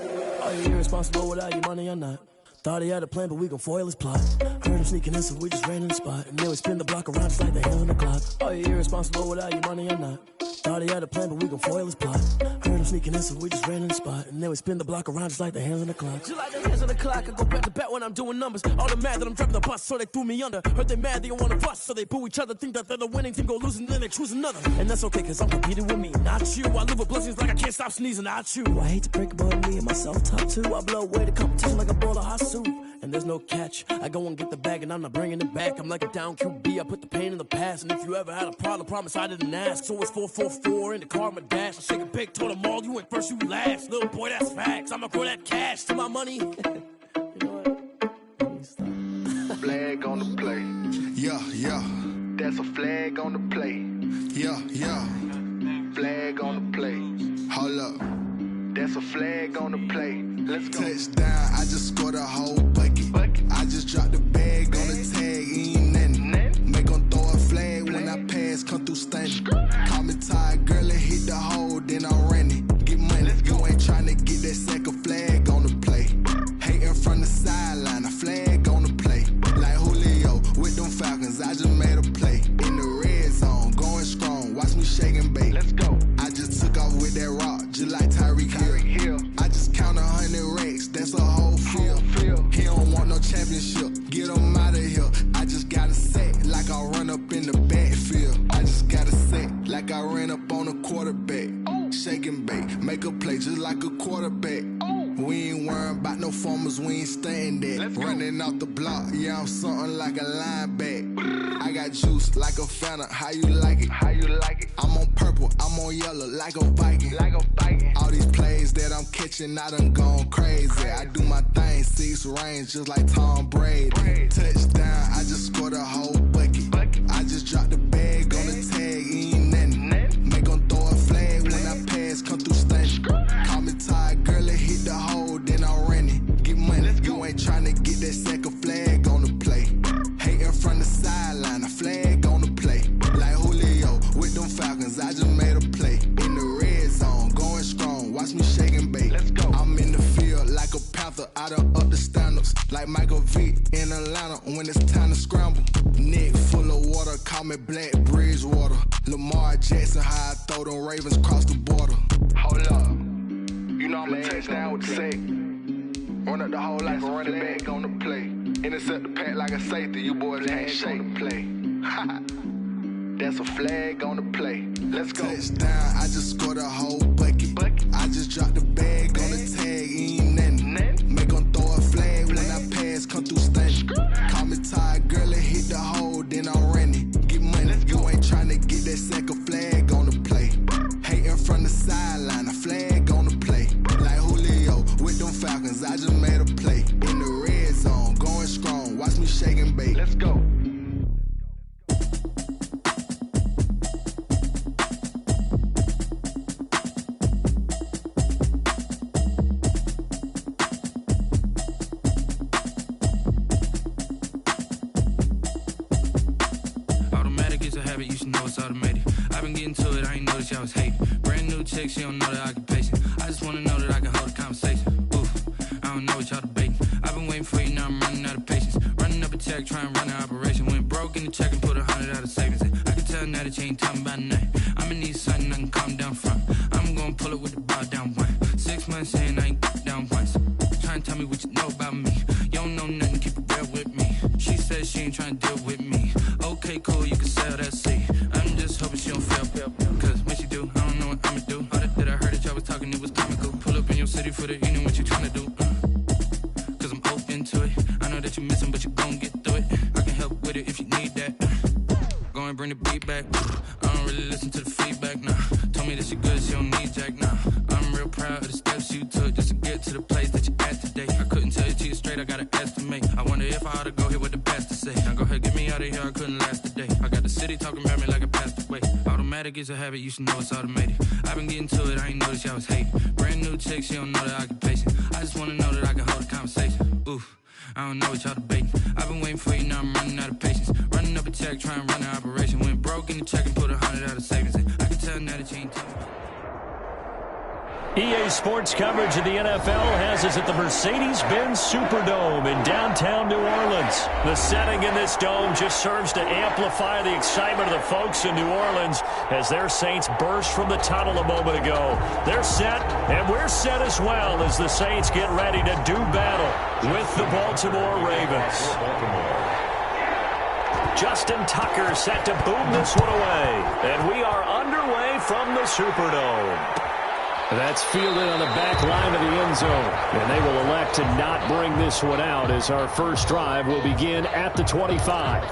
Speaker 5: Are you irresponsible without your money or not? Thought he had a plan, but we gon' foil his plot. Heard him sneaking in, so we just ran in the spot. And then we spin the block around just like the hell on the clock. Are you irresponsible without your money or not? Thought he had a plan, but we gon' foil his plot. Heard him sneaking in, so we just ran in the spot. And then we spin the block around just like the hands on the clock. Just like the hands on the clock, I go back to back when I'm doing numbers. All the mad that I'm driving the bus, so they threw me under. Heard they mad, they don't wanna bust, so they boo each other. Think that they're the winning team, go losing, then they choose another. And that's okay, cause I'm competing with me, not you. I live with blessings like I can't stop sneezing, not you. I hate to break it, but me and myself top two. I blow away the competition like a bowl of hot soup. And there's no catch, I go and get the bag and I'm not bringing it back. I'm like a down QB, I put the pain in the past. And if you ever had a problem, promise I didn't ask. So it's 444 in the car, my dash. I shake a big, told them all, you went first, you last. Little boy, that's facts, I'ma grow that cash to my money. You know what?
Speaker 6: Flag on the play.
Speaker 7: Yeah, yeah.
Speaker 6: That's a flag on the play.
Speaker 7: Yeah, yeah.
Speaker 6: Flag on the play.
Speaker 7: Hold up.
Speaker 6: That's a flag on the play. Let's go.
Speaker 7: Touchdown, I just scored a whole bucket. I just dropped the bag on the tag, ain't nothing. Make 'em throw a flag when I pass, come through stunning. Call me tired, girl, and hit the hole, then I'm running. Get money, you ain't tryna get that second flag on the play. Hating from the sideline, a flag on the play. Like Julio with them Falcons, I just made a play. In the red zone, going strong, watch me shake and bake.
Speaker 6: Let's go.
Speaker 7: I just took off with that rock, just like Tyreek Hill. I just count 100 racks, that's a whole field. He don't want no championship, get him out of here. I just gotta say, like I run up in the backfield. I just gotta say, like I ran up on a quarterback. Shake and bake, make a play just like a quarterback. We ain't worrying about no formers, we ain't staying there. Running off the block, yeah, I'm something like a linebacker. I got juice like a Fanta, how you like it?
Speaker 6: How you like it?
Speaker 7: I'm on purple, I'm on yellow, like a Viking.
Speaker 6: Like a Viking.
Speaker 7: All these plays that I'm catching, I done gone crazy. I do my thing, 6 range, just like Tom Brady. Touchdown, I just scored a whole bucket. I just dropped the bag on the tag, ain't nothing. Make 'em throw a flag when I pass, come through stunning. Call me tired, girl, and hit the hole, then I'm running. Get money, you ain't tryna get that second flag on the play. Hating from the sideline, a flag on the play. Like Julio with them Falcons, I just made a play. In the red zone, going strong, watch me shake and bake.
Speaker 6: Let's go.
Speaker 7: I'm in the field like a Panther, I done up the standards. Like Michael Vick in Atlanta when it's time to scramble. Neck full of water, call me Black Bridgewater. Lamar Jackson, how I throw them Ravens cross the border.
Speaker 6: Hold up. You know I'm a touchdown with the sack. Run up the hole like a running back on the play. Intercept the pack like a safety, you boys can't shake the play. That's a flag on the play. Let's go.
Speaker 7: Touchdown, I just scored a whole bucket. I just dropped the bag on the tag, ain't nothing. Make 'em throw a flag when I pass, come through stunning. Call me tired, girl, and hit the hole, then I'm running. Get money, you ain't tryna get that second flag on the play. Hating from the sideline, a flag on the play. Like Julio with them Falcons, I just made a play. In the red zone, going strong, watch me shake and bake.
Speaker 6: Let's go.
Speaker 8: Y'all was hating. Brand new chick, she don't know the occupation. I just wanna know that I can hold a conversation. Oof, I don't know what y'all debating. I've been waiting for you, now I'm running out of patience. Running up a check, trying to run an operation. Went broke in the check and put 100 out of savings in. I can tell now that you ain't talking about nothing. I'ma need something I can calm down from. I'm gonna pull it with the bar down one. 6 months saying I ain't down once. Trying to tell me what you know about me. You don't know nothing, keep it real with me. She said she ain't trying to deal with me. Okay, cool, you can sell that seat. I'm just hoping she don't fail. Cause when she do, I don't know what I'ma do. All that I heard that y'all was talking, it was comical. Pull up in your your city for the evening, what you tryna do? Cause I'm open to it. I know that you're missing, but you gon' get through it. I can help with it if you need that. Go and bring the beat back. I don't really listen to the feedback, nah. Told me that she good, she don't need Jack, nah. I'm real proud of the steps you took just to get to the place that you're at today. I couldn't tell you to you straight, I gotta estimate. I wonder if I ought to go here with the best to say. Now go ahead, get me out of here, I couldn't last a day. I got the city talking about me like I passed away. Automatic is a habit, you should know it's automated. I've been getting to it, I ain't noticed y'all was hating. Brand new chick, she don't know the occupation. I just wanna know that I can hold a conversation. Oof, I don't know what y'all debating. I've been waiting for you, now I'm running out of patience. Running up a check, trying to run an operation. Went broke in the check and put 100 out of savings in. I can tell now that you ain't telling me.
Speaker 1: EA Sports coverage of the NFL has us at the Mercedes-Benz Superdome in downtown New Orleans. The setting in this dome just serves to amplify the excitement of the folks in New Orleans as their Saints burst from the tunnel a moment ago. They're set, and we're set as well as the Saints get ready to do battle with the Baltimore Ravens. Justin Tucker set to boom this one away, and we are underway from the Superdome.
Speaker 4: That's fielded on the back line of the end zone. And they will elect to not bring this one out as our first drive will begin at the 25.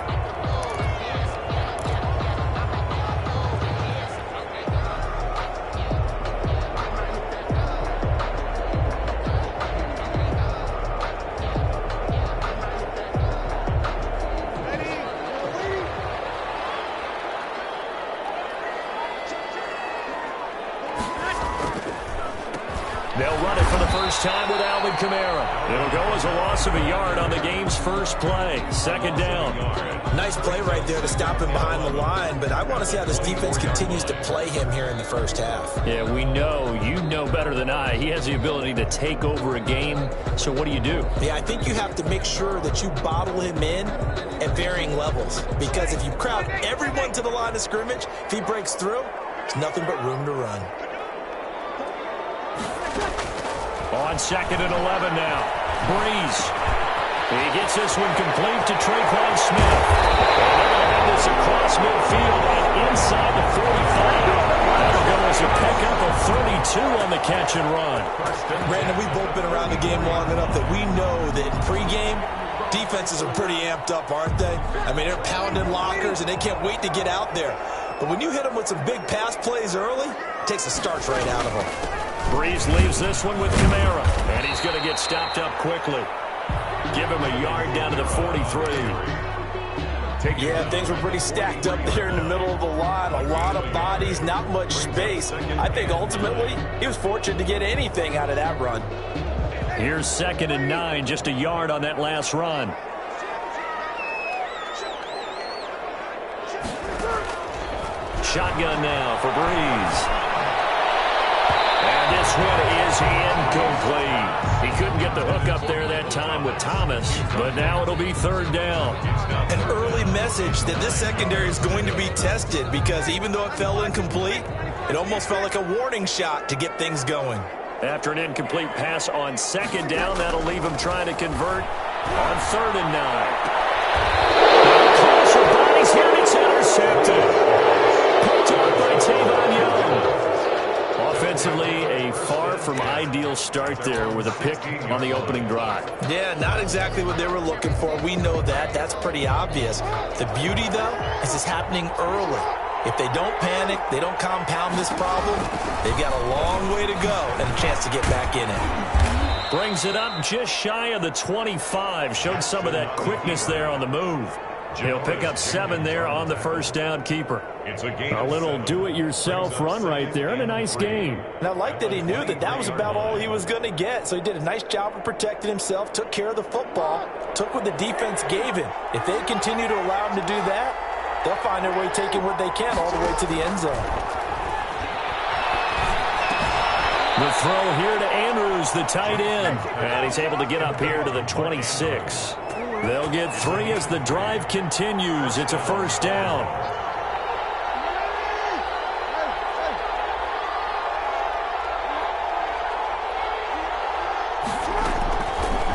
Speaker 1: Time with Alvin Kamara. It'll go as a loss of a yard on the game's first play. Second down.
Speaker 3: Nice play right there to stop him behind the line, but I want to see how this defense continues to play him here in the first half.
Speaker 1: Yeah, we know. You know better than I. He has the ability to take over a game. So what do you do?
Speaker 3: Yeah, I think you have to make sure that you bottle him in at varying levels, because if you crowd everyone to the line of scrimmage, if he breaks through, there's nothing but room to run.
Speaker 1: On 2nd and 11 now. Breeze. He gets this one complete to Traquan Smith. And they're going to have this across midfield and inside the 45. That'll go as a pickup of 32 on the catch and run.
Speaker 3: Brandon, we've both been around the game long enough that we know that in pregame, defenses are pretty amped up, aren't they? I mean, they're pounding lockers, and they can't wait to get out there. But when you hit them with some big pass plays early, it takes the starch right out of them.
Speaker 1: Breeze leaves this one with Kamara, and he's going to get stopped up quickly. Give him a yard down to the 43.
Speaker 3: Yeah, things were pretty stacked up there in the middle of the line. A lot of bodies, not much space. I think ultimately he was fortunate to get anything out of that run.
Speaker 1: Here's 2nd and 9, just a yard on that last run. Shotgun now for Breeze. And this one is incomplete. He couldn't get the hook up there that time with Thomas, but now it'll be 3rd down.
Speaker 3: An early message that this secondary is going to be tested, because even though it fell incomplete, it almost felt like a warning shot to get things going.
Speaker 1: After an incomplete pass on 2nd down, that'll leave him trying to convert on 3rd and 9. Close for bodies here, and it's intercepted. Picked up by Tavon Young. Offensively, a far from ideal start there with a pick on the opening drive.
Speaker 3: Yeah, not exactly what they were looking for. We know that. That's pretty obvious. The beauty, though, is it's happening early. If they don't panic, they don't compound this problem, they've got a long way to go and a chance to get back in it.
Speaker 1: Brings it up just shy of the 25. Showed some of that quickness there on the move. He'll pick up 7 there on the first down keeper.
Speaker 4: A little do-it-yourself run right there and a nice gain.
Speaker 3: And I like that he knew that that was about all he was going to get. So he did a nice job of protecting himself, took care of the football, took what the defense gave him. If they continue to allow him to do that, they'll find their way taking what they can all the way to the end zone.
Speaker 1: The throw here to Andrews, the tight end. And he's able to get up here to the 26. They'll get 3 as the drive continues. It's a first down.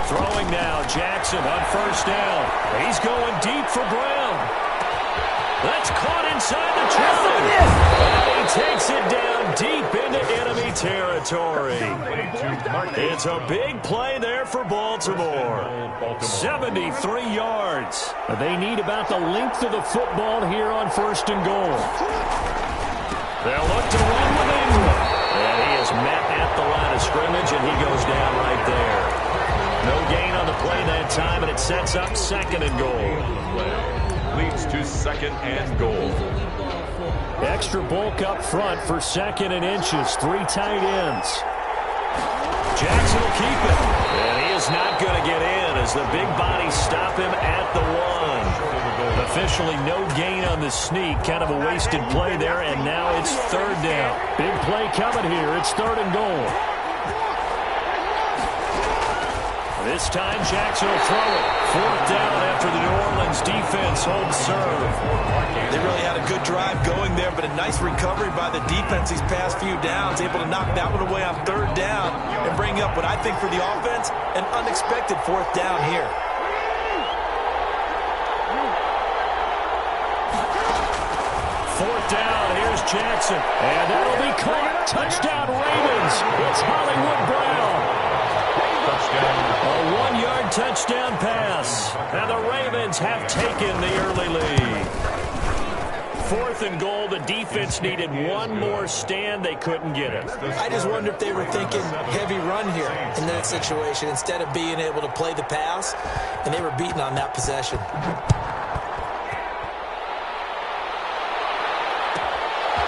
Speaker 1: Throwing now, Jackson on first down. He's going deep for Brown. That's caught inside the 20. And he takes it down deep into enemy territory. It's a big play there for Baltimore. 73 yards.
Speaker 4: They need about the length of the football here on 1st and goal.
Speaker 1: They'll look to run with Ingram. And he is met at the line of scrimmage, and he goes down right there. No gain on the play that time, and it sets up 2nd and goal.
Speaker 2: Leads to 2nd and goal.
Speaker 4: Extra bulk up front for 2nd and inches. 3 tight ends.
Speaker 1: Jackson will keep it. And he is not going to get in as the big bodies stop him at the 1. Officially no gain on the sneak. Kind of a wasted play there, and now it's 3rd down.
Speaker 4: Big play coming here. It's 3rd and goal.
Speaker 1: This time Jackson will throw it. 4th down after the New Orleans defense holds serve.
Speaker 3: They really had a good drive going there, but a nice recovery by the defense these past few downs, able to knock that one away on 3rd down and bring up what I think for the offense, an unexpected 4th down here.
Speaker 1: Fourth down, here's Jackson.
Speaker 4: And that'll be caught. Touchdown Ravens. It's Hollywood Brown.
Speaker 1: A 1-yard touchdown pass. And the Ravens have taken the early lead. 4th and goal. The defense needed one more stand. They couldn't get it.
Speaker 3: I just wonder if they were thinking heavy run here in that situation instead of being able to play the pass, and they were beaten on that possession.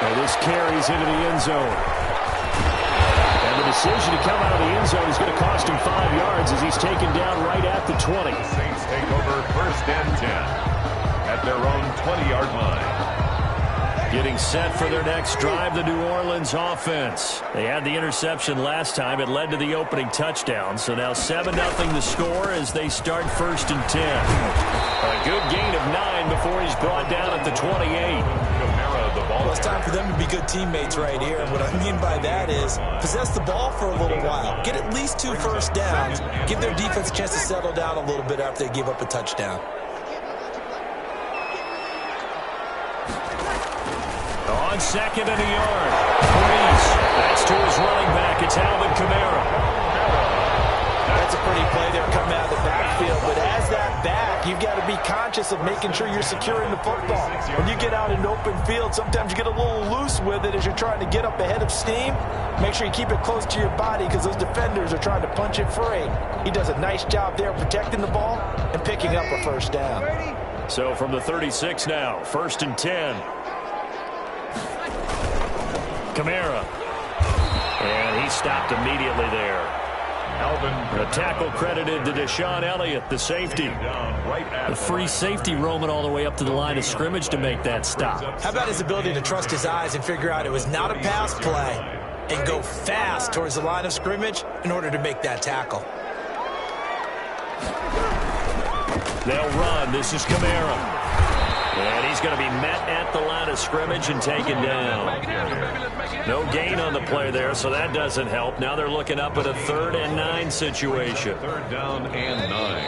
Speaker 4: And this carries into the end zone. And the decision to come out of the end zone is going to cost him 5 yards as he's taken down right at the 20.
Speaker 2: The Saints take over 1st and 10 at their own 20-yard line.
Speaker 1: Getting set for their next drive, the New Orleans offense. They had the interception last time. It led to the opening touchdown. So now 7-0 the score as they start 1st and 10. A good gain of 9 before he's brought down at the 28.
Speaker 3: Well, it's time for them to be good teammates right here. And what I mean by that is possess the ball for a little while. Get at least 2 first downs. Give their defense a chance to settle down a little bit after they give up a touchdown.
Speaker 1: On 2nd and a yard. Breeze. That's to his running back. It's Alvin Kamara.
Speaker 3: That's a pretty play there coming out of the backfield. But as that back, you've got to be conscious of making sure you're securing the football. When you get out in open field, sometimes you get a little loose with it as you're trying to get up ahead of steam. Make sure you keep it close to your body because those defenders are trying to punch it free. He does a nice job there protecting the ball and picking up a first down.
Speaker 1: So from the 36 now, 1st and 10. Kamara. And he stopped immediately there. The tackle credited to Deshaun Elliott, the safety. The free safety roaming all the way up to the line of scrimmage to make that stop.
Speaker 3: How about his ability to trust his eyes and figure out it was not a pass play and go fast towards the line of scrimmage in order to make that tackle.
Speaker 1: They'll run. This is Kamara. And he's going to be met at the line of scrimmage and taken down. No gain on the play there, so that doesn't help. Now they're looking up at a 3rd and 9 situation.
Speaker 2: 3rd down and 9.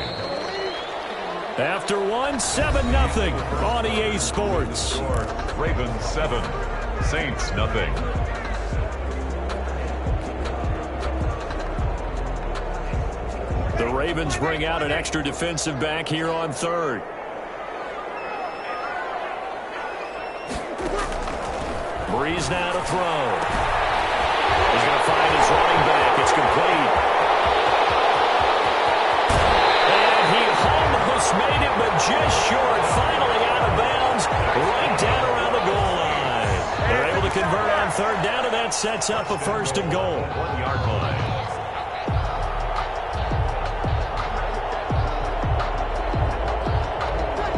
Speaker 1: After 7-0 on EA Sports.
Speaker 2: Ravens 7, Saints nothing.
Speaker 1: The Ravens bring out an extra defensive back here on 3rd. Breeze now to throw. He's going to find his running back. It's complete. And he almost made it, but just short. Finally out of bounds, right down around the goal line. They're able to convert on 3rd down, and that sets up a 1st and goal.
Speaker 2: 1-yard line.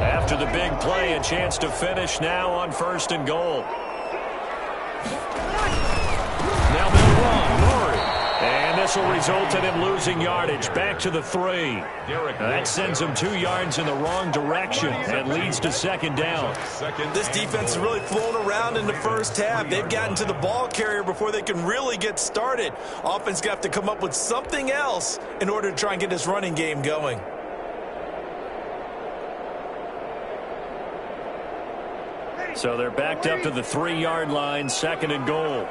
Speaker 1: After the big play, a chance to finish now on 1st and goal. Now they'll run. Murray. And this will result in him losing yardage. Back to the 3. That sends him 2 yards in the wrong direction and leads to 2nd down.
Speaker 3: This defense has really flown around in the first half. They've gotten to the ball carrier before they can really get started. Offense got to come up with something else in order to try and get this running game going.
Speaker 1: So they're backed up to the 3-yard line, 2nd and goal.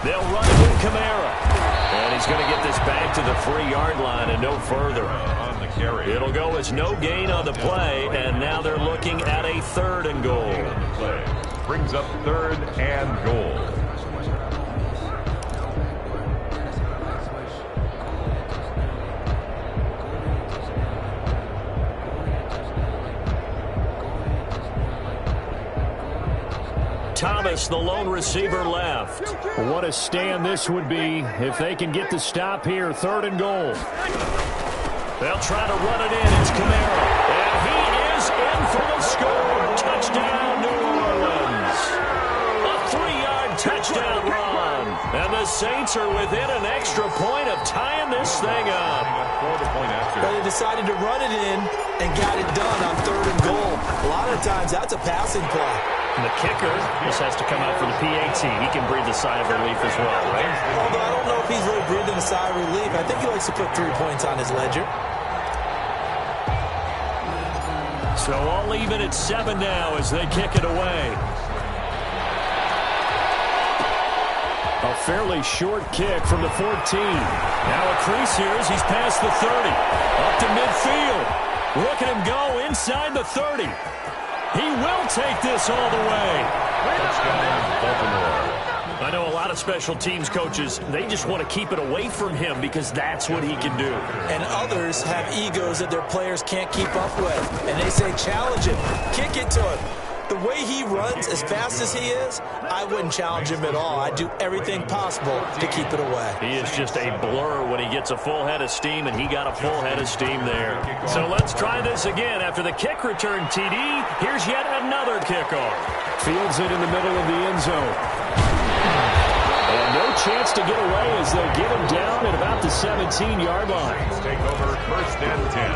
Speaker 1: They'll run it with Kamara. And he's going to get this back to the 3-yard line and no further.
Speaker 2: On the carry.
Speaker 1: It'll go as no gain on the play, and now they're looking at a 3rd and goal.
Speaker 2: Play. Brings up 3rd and goal.
Speaker 1: Thomas, the lone receiver, left.
Speaker 4: What a stand this would be if they can get the stop here. 3rd and goal.
Speaker 1: They'll try to run it in. It's Kamara. And he is in for the score. Touchdown, New Orleans. A 3-yard touchdown run. And the Saints are within an extra point of tying this thing up.
Speaker 3: But they decided to run it in and got it done on 3rd and goal. A lot of times that's a passing play.
Speaker 9: And the kicker just has to come out for the PAT. He can breathe a sigh of relief as well, right?
Speaker 3: Although I don't know if he's really breathing a sigh of relief. I think he likes to put 3 points on his ledger.
Speaker 1: So all even at 7 now as they kick it away.
Speaker 4: A fairly short kick from the 14.
Speaker 1: Now a crease here as he's past the 30. Up to midfield. Look at him go inside the 30. He will take this all the way.
Speaker 2: Touchdown, Baltimore.
Speaker 1: I know a lot of special teams coaches, they just want to keep it away from him because that's what he can do.
Speaker 3: And others have egos that their players can't keep up with. And they say, challenge him, kick it to him. The way he runs as fast as he is, I wouldn't challenge him at all. I'd do everything possible to keep it away.
Speaker 1: He is just a blur when he gets a full head of steam, and he got a full head of steam there. So let's try this again. After the kick return TD, here's yet another kickoff.
Speaker 4: Fields it in the middle of the end zone. And no chance to get away as they'll get him down at about the 17-yard line.
Speaker 2: Take over 1st and 10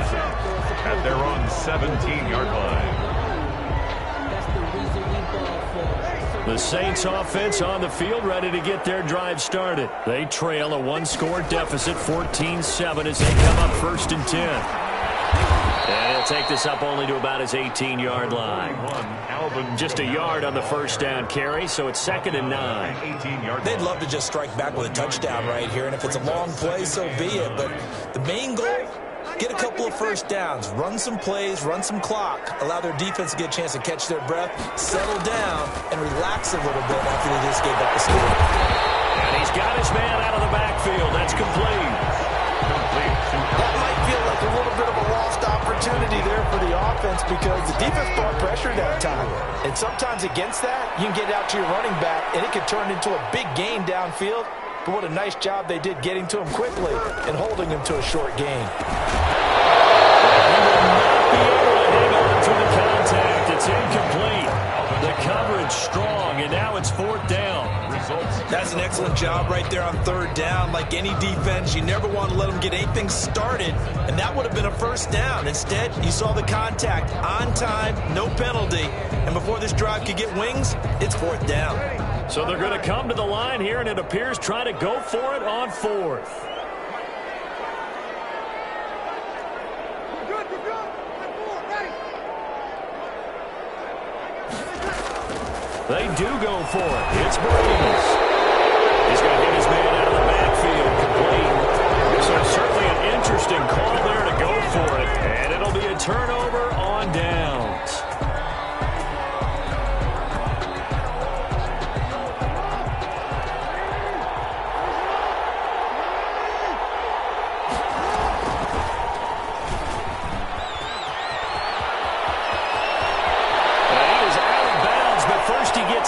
Speaker 2: at their own 17-yard line.
Speaker 1: The Saints offense on the field ready to get their drive started. They trail a 1-score deficit, 14-7 as they come up 1st and 10. And he'll take this up only to about his 18-yard line. Just a yard on the 1st down carry, so it's 2nd and 9.
Speaker 3: They'd love to just strike back with a touchdown right here, and if it's a long play, so be it. But the main goal, get a couple of 1st downs, run some plays, run some clock, allow their defense to get a chance to catch their breath, settle down, and relax a little bit after they just gave up the score.
Speaker 1: And he's got his man out of the backfield. That's complete.
Speaker 3: That might feel like a little bit of a lost opportunity there for the offense because the defense brought pressure that time. And sometimes against that, you can get out to your running back, and it could turn into a big gain downfield. But what a nice job they did getting to him quickly and holding him to a short gain.
Speaker 1: Hang on to the contact. It's incomplete. The coverage strong, and now it's 4th down.
Speaker 3: That's an excellent job right there on 3rd down. Like any defense, you never want to let them get anything started, and that would have been a 1st down. Instead, you saw the contact on time, no penalty, and before this drive could get wings, it's 4th down.
Speaker 1: So they're going to come to the line here, and it appears try to go for it on 4th. They do go for it. It's Breeze. He's going to hit his man out of the backfield complete. So certainly an interesting call there to go for it. And it'll be a turnover on downs.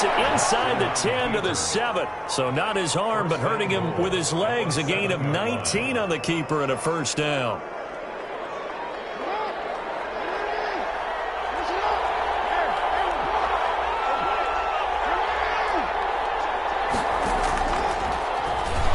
Speaker 1: Inside the 10 to the 7. So not his arm, but hurting him with his legs. A gain of 19 on the keeper and a 1st down.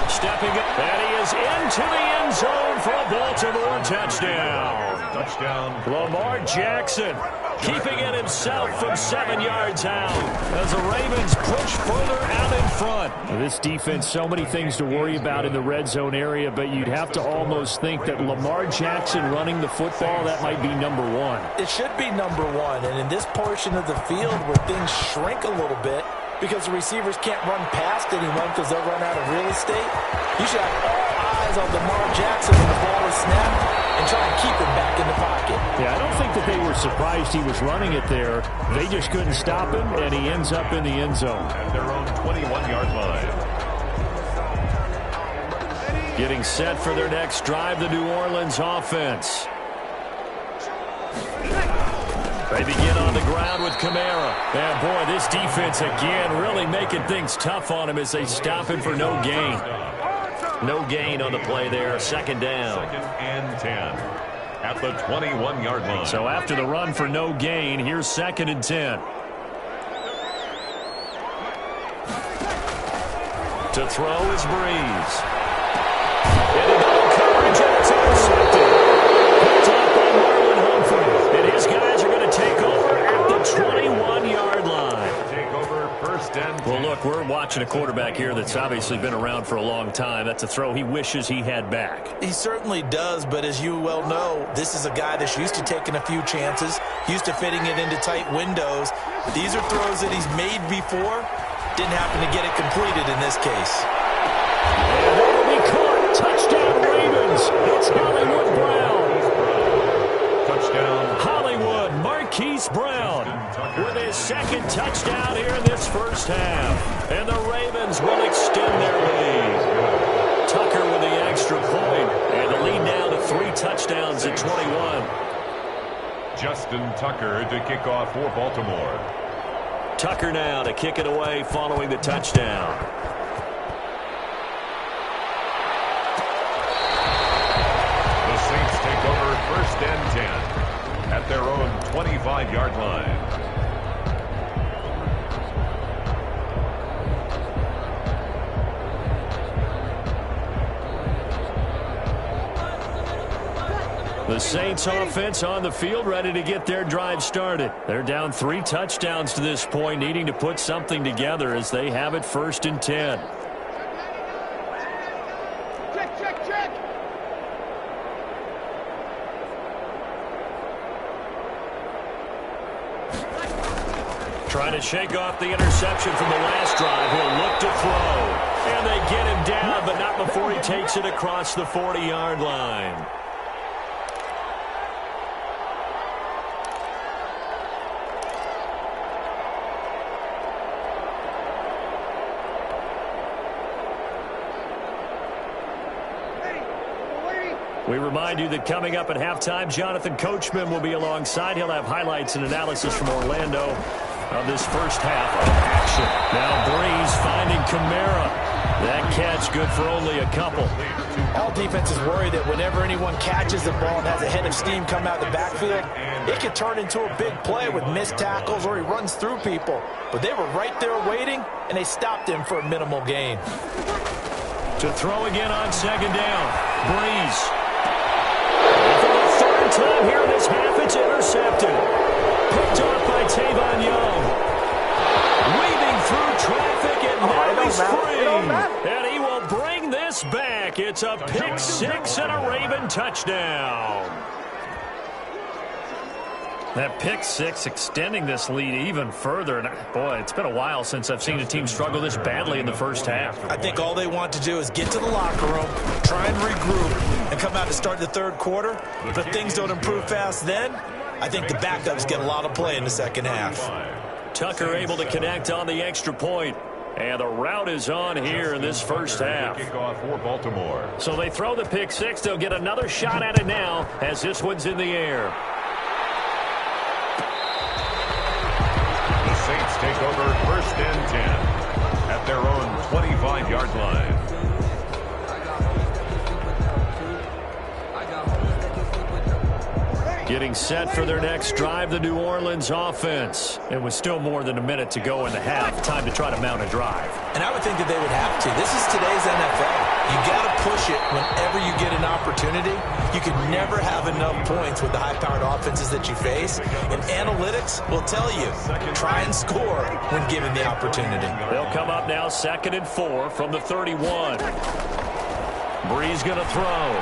Speaker 1: Stepping up, and he is into the end zone for a Baltimore touchdown.
Speaker 2: Touchdown.
Speaker 1: Lamar Jackson keeping it himself from 7 yards out as the Ravens push further out in front.
Speaker 4: This defense, so many things to worry about in the red zone area, but you'd have to almost think that Lamar Jackson running the football, that might be number one.
Speaker 3: It should be number one, and in this portion of the field where things shrink a little bit because the receivers can't run past anyone because they'll run out of real estate, you should have all eyes on Lamar Jackson when the ball is snapped and try and keep him back in the pocket.
Speaker 4: Yeah, I don't think that they were surprised he was running it there. They just couldn't stop him, and he ends up in the end zone.
Speaker 2: At their own 21-yard line.
Speaker 1: Getting set for their next drive, the New Orleans offense. They begin on the ground with Kamara. And, boy, this defense again really making things tough on him as they stop him for no gain. No gain on the play there. Second down.
Speaker 2: 2nd and 10 at the 21-yard line.
Speaker 1: So after the run for no gain, here's 2nd and 10. To throw is Breeze. Into double coverage, and it's intercepted. Picked up by Marlon Humphrey. And his guys are going to take over at the 21-yard line.
Speaker 2: Take over 1st and 10.
Speaker 1: Well, look, we're watching a quarterback here that's obviously been around for a long time. That's a throw he wishes he had back.
Speaker 3: He certainly does, but as you well know, this is a guy that's used to taking a few chances, used to fitting it into tight windows. These are throws that he's made before. Didn't happen to get it completed in this case.
Speaker 1: And they will be caught. Touchdown, Ravens. It's Hollywood Brown.
Speaker 2: Touchdown.
Speaker 1: Hollywood, Marquise Brown with his 2nd touchdown here in this first half. And the Ravens will extend their lead. Tucker with the extra point. And the lead now to 3 touchdowns at 21.
Speaker 2: Justin Tucker to kick off for Baltimore.
Speaker 1: Tucker now to kick it away following the touchdown.
Speaker 2: The Saints take over 1st and 10 at their own 25-yard line.
Speaker 1: The Saints offense on the field, ready to get their drive started. They're down 3 touchdowns to this point, needing to put something together as they have it 1st and 10.
Speaker 6: Check.
Speaker 1: Trying to shake off the interception from the last drive. He'll look to throw. And they get him down, but not before he takes it across the 40-yard line. We remind you that coming up at halftime, Jonathan Coachman will be alongside. He'll have highlights and analysis from Orlando of this first half of action. Now Breeze finding Kamara. That catch good for only a couple.
Speaker 3: All defenses worry that whenever anyone catches the ball and has a head of steam come out of the backfield, it could turn into a big play with missed tackles or he runs through people. But they were right there waiting, and they stopped him for a minimal gain.
Speaker 1: To throw again on 2nd down. Breeze. For the 3rd time here in this half, it's intercepted. Picked off by Tavon Young. Weaving through traffic, and now he's free. And he will bring this back. It's a pick 6 and a Raven touchdown. That pick 6 extending this lead even further. And boy, it's been a while since I've seen a team struggle this badly in the first half.
Speaker 3: I think all they want to do is get to the locker room, try and regroup, and come out to start the 3rd quarter. But things don't improve fast then. I think the backups get a lot of play in the 2nd half.
Speaker 1: Tucker able to connect on the extra point. And the route is on here in this first half.
Speaker 2: Kickoff for Baltimore.
Speaker 1: So they throw the pick 6. They'll get another shot at it now as this one's in the air.
Speaker 2: The Saints take over 1st and 10 at their own 25-yard line.
Speaker 1: Getting set for their next drive, the New Orleans offense. And with still more than a minute to go in the half, time to try to mount a drive.
Speaker 3: And I would think that they would have to. This is today's NFL. You got to push it whenever you get an opportunity. You can never have enough points with the high-powered offenses that you face. And analytics will tell you, try and score when given the opportunity.
Speaker 1: They'll come up now 2nd and 4 from the 31. Bree's going to throw.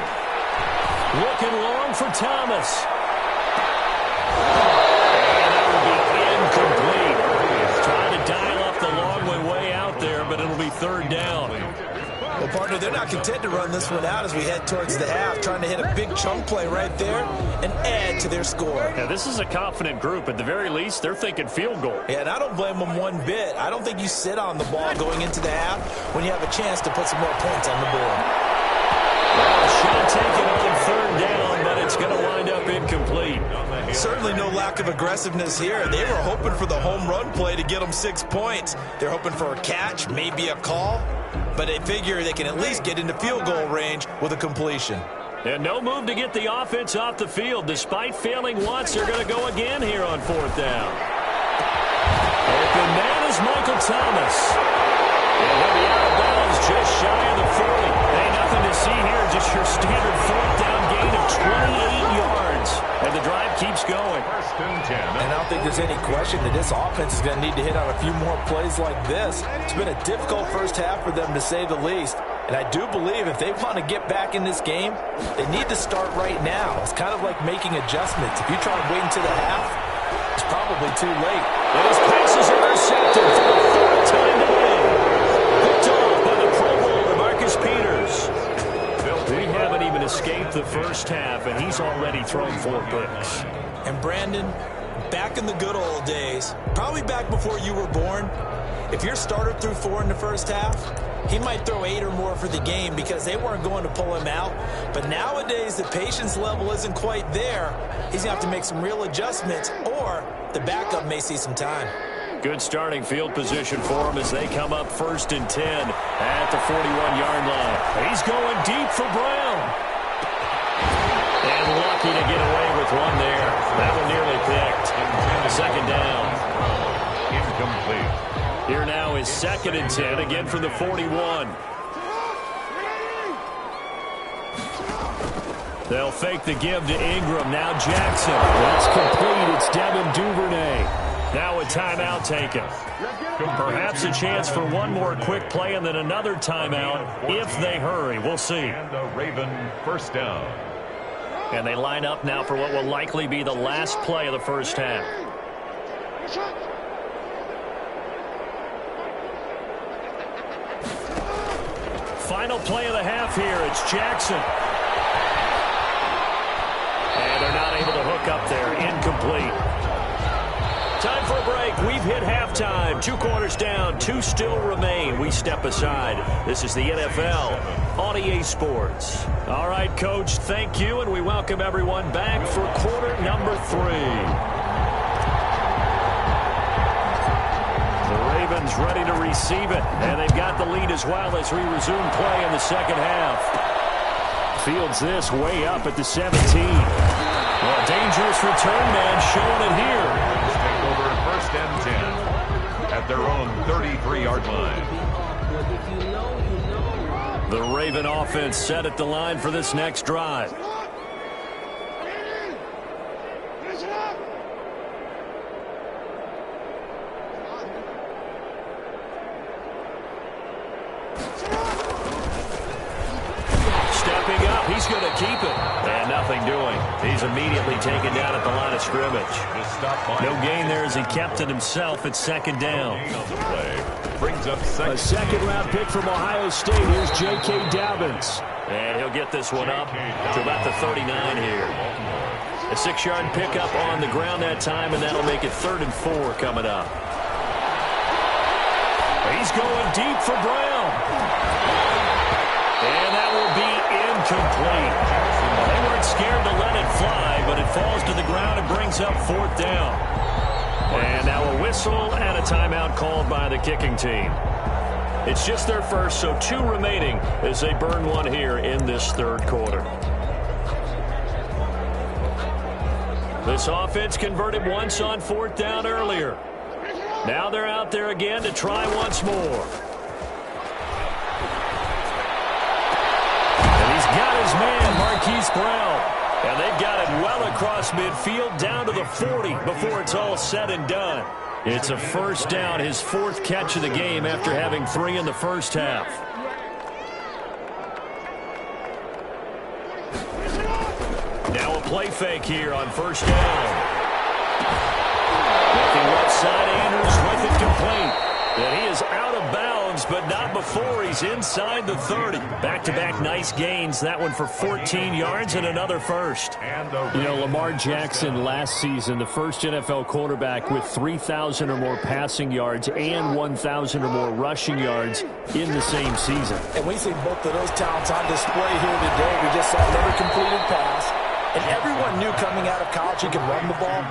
Speaker 1: Looking long for Thomas. And that will be incomplete. Trying to dial up the long way out there, but it'll be 3rd down.
Speaker 3: Well, partner, they're not content to run this one out as we head towards the half, trying to hit a big chunk play right there and add to their score.
Speaker 1: Yeah, this is a confident group. At the very least, they're thinking field goal.
Speaker 3: Yeah, and I don't blame them one bit. I don't think you sit on the ball going into the half when you have a chance to put some more points on the board.
Speaker 1: Well, shot taken on 3rd down, but it's going to wind up incomplete.
Speaker 3: Certainly no lack of aggressiveness here. They were hoping for the home run play to get them 6 points. They're hoping for a catch, maybe a call, but they figure they can at least get into field goal range with a completion.
Speaker 1: And no move to get the offense off the field. Despite failing once, they're going to go again here on 4th down. Open man is Michael Thomas. And he'll be out of bounds just shy of the 40. Hey, nothing to see here, just your standard 4th down gain of 28 yards. And the drive keeps going.
Speaker 2: 1st and 10.
Speaker 3: And I don't think there's any question that this offense is going to need to hit on a few more plays like this. It's been a difficult first half for them, to say the least. And I do believe if they want to get back in this game, they need to start right now. It's kind of like making adjustments. If you try to wait until the half, it's probably too late.
Speaker 1: And his pass is intercepted for the 4th time today. Picked off by the Pro Bowler, Marcus Peters. We haven't even escaped the first half, and he's already thrown 4 picks.
Speaker 3: And Brandon, back in the good old days, probably back before you were born, if your starter threw 4 in the first half, he might throw 8 or more for the game because they weren't going to pull him out. But nowadays, the patience level isn't quite there. He's going to have to make some real adjustments, or the backup may see some time.
Speaker 1: Good starting field position for him as they come up 1st and 10 at the 41-yard line. He's going deep for Brown. And lucky to get away with one there. That one nearly picked. 2nd down.
Speaker 2: Incomplete.
Speaker 1: Here now is 2nd and 10, again from the 41. They'll fake the give to Ingram. Now Jackson. That's complete. It's Devin Duvernay. Now a timeout taken. Perhaps a chance for one more quick play and then another timeout if they hurry. We'll see.
Speaker 2: And the Raven 1st down.
Speaker 1: And they line up now for what will likely be the last play of the first half. Final play of the half here. It's Jackson. And they're not able to hook up there. Incomplete. Time for a break. We've hit halftime. 2 quarters down. 2 still remain. We step aside. This is the NFL on EA Sports. All right, Coach, thank you, and we welcome everyone back for quarter number 3. The Ravens ready to receive it, and they've got the lead as well as we resume play in the second half. Fields this way up at the 17. Well, dangerous return man showing it here.
Speaker 2: Take over 1st and 10 at their own 33-yard line.
Speaker 1: The Raven offense set at the line for this next drive. Stepping up, he's going to keep it. And nothing doing. He's immediately taken down at the line of scrimmage. No gain there as he kept it himself at 2nd down.
Speaker 2: Brings up
Speaker 4: a second-round pick from Ohio State. Here's J.K. Dobbins.
Speaker 1: And he'll get this one up to about the 39 here. A 6-yard pickup on the ground that time, and that'll make it 3rd and 4 coming up. He's going deep for Brown. And that will be incomplete. They weren't scared to let it fly, but it falls to the ground and brings up 4th down. And now a whistle and a timeout called by the kicking team. It's just their first, so 2 remaining as they burn one here in this 3rd quarter. This offense converted once on 4th down earlier. Now they're out there again to try once more. got his man, Marquise Brown. And they've got it well across midfield down to the 40 before it's all said and done. It's a first down, his 4th catch of the game after having 3 in the first half. Now a play fake here on first down. Looking left side, Andrews with it complete. And he is out of bounds, but not before he's inside the 30. Back-to-back nice gains. That one for 14 yards and another first.
Speaker 4: You know, Lamar Jackson last season, the first NFL quarterback with 3,000 or more passing yards and 1,000 or more rushing yards in the same season.
Speaker 3: And we see both of those talents on display here today. We just saw another completed pass. And everyone knew coming out of college he could run the ball.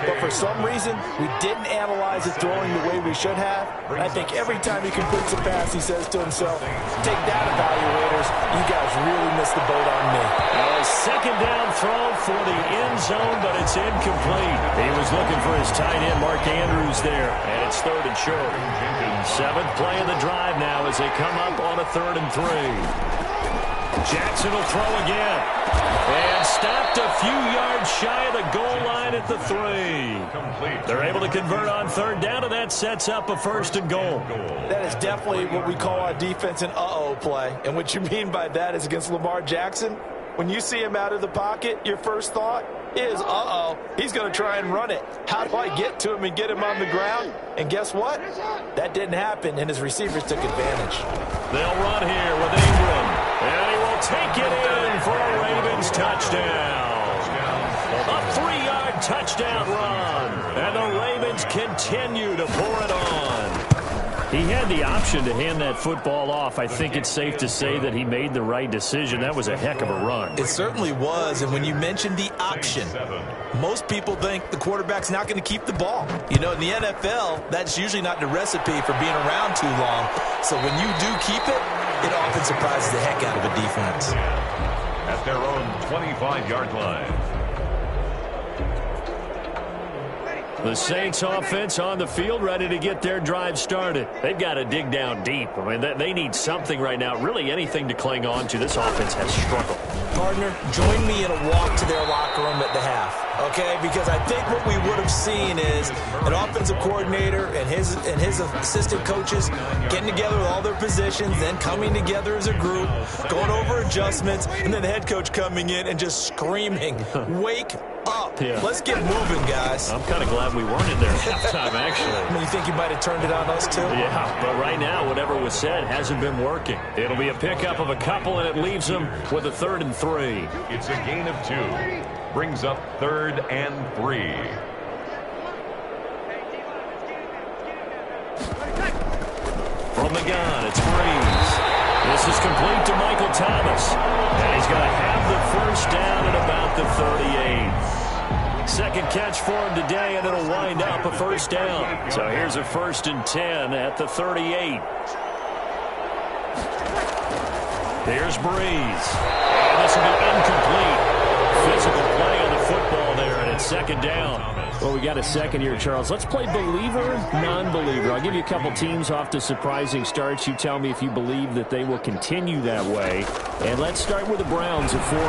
Speaker 3: But for some reason, we didn't analyze his throwing the way we should have. And I think every time he completes a pass, he says to himself, take that, evaluators. You guys really missed the boat on me.
Speaker 1: A second down throw for the end zone, but it's incomplete. He was looking for his tight end, Mark Andrews, there. And it's 3rd and short. 7th play of the drive now as they come up on a 3rd and 3. Jackson will throw again. And stopped a few yards shy of the goal line at the 3. They're able to convert on 3rd down, and that sets up a 1st and goal.
Speaker 3: That is definitely what we call a defense and uh-oh play. And what you mean by that is against Lamar Jackson, when you see him out of the pocket, your first thought is, uh-oh, he's going to try and run it. How do I get to him and get him on the ground? And guess what? That didn't happen, and his receivers took advantage.
Speaker 1: They'll run here with Ingram. And he will take it in for a Ravens touchdown. A 3-yard touchdown run. And the Ravens continue to pour it on.
Speaker 4: He had the option to hand that football off. I think it's safe to say that he made the right decision. That was a heck of a run.
Speaker 3: It certainly was. And when you mentioned the option, most people think the quarterback's not going to keep the ball. You know, in the NFL, that's usually not the recipe for being around too long. So when you do keep it, it often surprises the heck out of a defense.
Speaker 2: At their own 25-yard line.
Speaker 1: The Saints offense on the field, ready to get their drive started. They've got to dig down deep. I mean, they need something right now, really anything to cling on to. This offense has struggled.
Speaker 3: Partner, join me in a walk to their locker room at the half, okay? Because I think what we would have seen is an offensive coordinator and his assistant coaches getting together with all their positions, then coming together as a group, going over adjustments, and then the head coach coming in and just screaming, wake up.
Speaker 1: Yeah.
Speaker 3: Let's get moving, guys.
Speaker 1: I'm kind of glad we weren't in there at halftime, actually.
Speaker 3: I mean, you think you might have turned it on us, too?
Speaker 1: Yeah, but right now, whatever was said hasn't been working. It'll be a pickup of a couple, and it leaves them with a 3rd and 3.
Speaker 2: It's a gain of 2. Brings up 3rd and 3.
Speaker 1: From the gun, it's Breeze. This is complete to Michael Thomas. And he's going to have the first down at about the 38. Second catch for him today, and it'll wind up a first down. So here's a 1st and 10 at the 38. Here's Breeze. And this will be incomplete. Physical play on the football there, and it's 2nd down.
Speaker 4: Well, we got a second here, Charles. Let's play believer, non-believer. I'll give you a couple teams off to surprising starts. You tell me if you believe that they will continue that way. And let's start with the Browns at 4-1.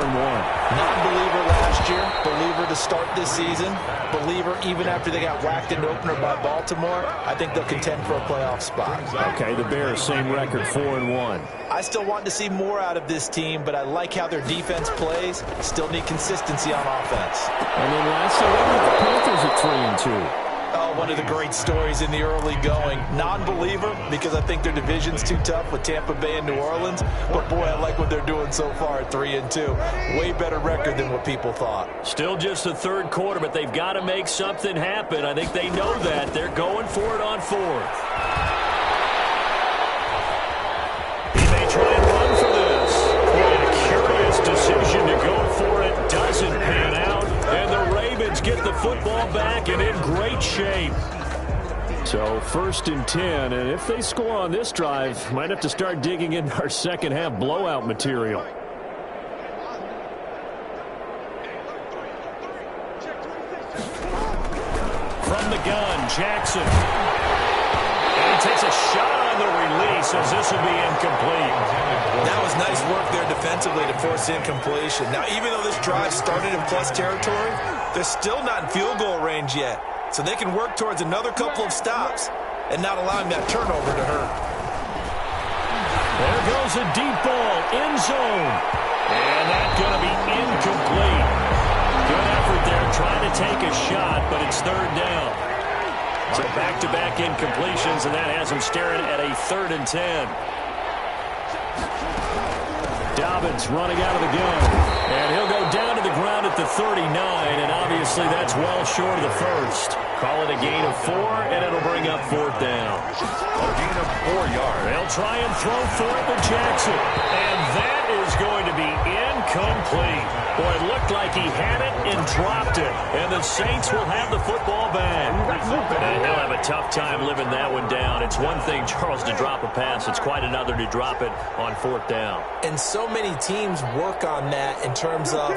Speaker 3: Non-believer last year, believer to start this season, believer even after they got whacked in the opener by Baltimore. I think they'll contend for a playoff spot.
Speaker 4: Okay, the Bears, same record, 4-1.
Speaker 3: I still want to see more out of this team, but I like how their defense plays. Still need consistency on offense.
Speaker 4: And then lastly, what about the Panthers at 3-2?
Speaker 3: Oh, one of the great stories in the early going. Non-believer, because I think their division's too tough with Tampa Bay and New Orleans. But, boy, I like what they're doing so far at 3-2. Way better record than what people thought.
Speaker 1: Still just the 3rd quarter, but they've got to make something happen. I think they know that. They're going for it on 4th. Try and run for this. And a curious decision to go for it doesn't pan out. And the Ravens get the football back and in great shape.
Speaker 4: So 1st and 10, and if they score on this drive, might have to start digging in our second half blowout material.
Speaker 1: From the gun, Jackson. And he takes a shot on the release, as this will be incomplete.
Speaker 3: That was nice work there defensively to force incompletion. Now, even though this drive started in plus territory, they're still not in field goal range yet. So they can work towards another couple of stops and not allowing that turnover to hurt.
Speaker 1: There goes a deep ball, end zone. And that's going to be incomplete. Good effort there trying to take a shot, but it's third down. So back-to-back incompletions, and that has him staring at a 3rd and 10. Dobbins running out of the gun. And he'll go down to the ground at the 39, and obviously that's well short of the first. Call it a gain of 4, and it'll bring up 4th down.
Speaker 2: A gain of 4 yards.
Speaker 1: They'll try and throw for it with Jackson. And that is going to be incomplete. Boy, it looked like he had it and dropped it. And the Saints will have the football back. And he'll have a tough time living that one down. It's one thing, Charles, to drop a pass. It's quite another to drop it on 4th down.
Speaker 3: And so many teams work on that in terms of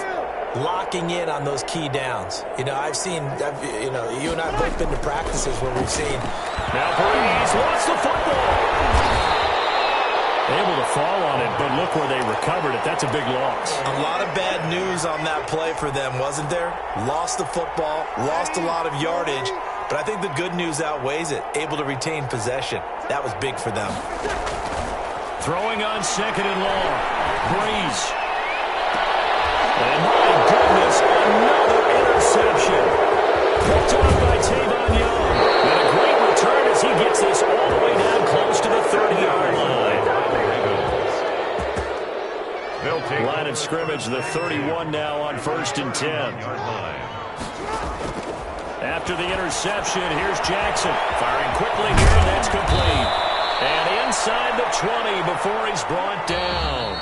Speaker 3: locking in on those key downs. You know, you and I have both been to practices where we've seen.
Speaker 1: Now Breeze lost the football. Able to fall on it, but look where they recovered it. That's a big loss.
Speaker 3: A lot of bad news on that play for them, wasn't there? Lost the football, lost a lot of yardage, but I think the good news outweighs it. Able to retain possession. That was big for them.
Speaker 1: Throwing on 2nd and long. Breeze. And my goodness, another interception. Picked off by Tavon Young. And a great return as he gets this all the way down close to the 30-yard line. Line of scrimmage, the 31 now on 1st and 10. After the interception, here's Jackson. Firing quickly here, and that's complete. And inside the 20 before he's brought down.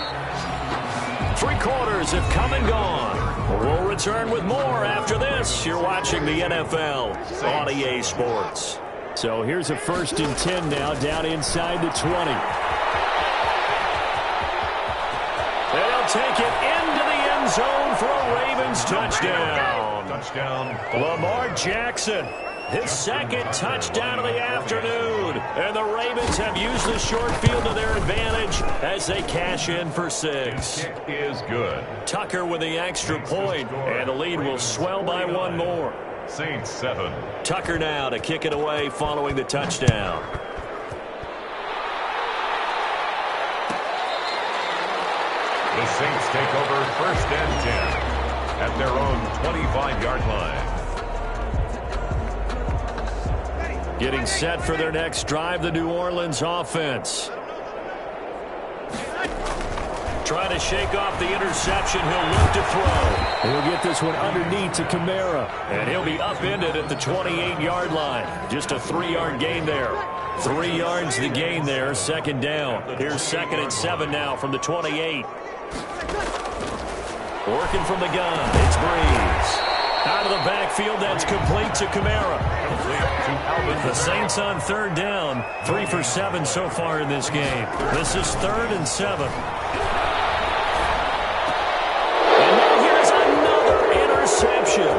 Speaker 1: 3 quarters have come and gone. We'll return with more after this. You're watching the NFL on EA Sports.
Speaker 4: So here's a 1st and 10 now, down inside the 20.
Speaker 1: They'll take it into the end zone for a Ravens touchdown. Lamar Jackson, his 2nd touchdown of the afternoon. And the Ravens have used the short field to their advantage as they cash in for 6.
Speaker 2: Kick is good.
Speaker 1: Tucker with the extra point, and the lead will swell by 1 more.
Speaker 2: Saints 7.
Speaker 1: Tucker now to kick it away following the touchdown.
Speaker 2: The Saints take over 1st and 10 at their own 25-yard line.
Speaker 1: Getting set for their next drive, the New Orleans offense. Trying to shake off the interception. He'll look to throw.
Speaker 4: He'll get this one underneath to Kamara.
Speaker 1: And he'll be upended at the 28-yard line. Just a 3-yard gain there. 3 yards the gain there, 2nd down. Here's 2nd and 7 now from the 28. Working from the gun, it's Breeze. Out of the backfield, that's complete to Kamara. The Saints on 3rd down, 3 for 7 so far in this game. This is 3rd and 7. And now here's another interception.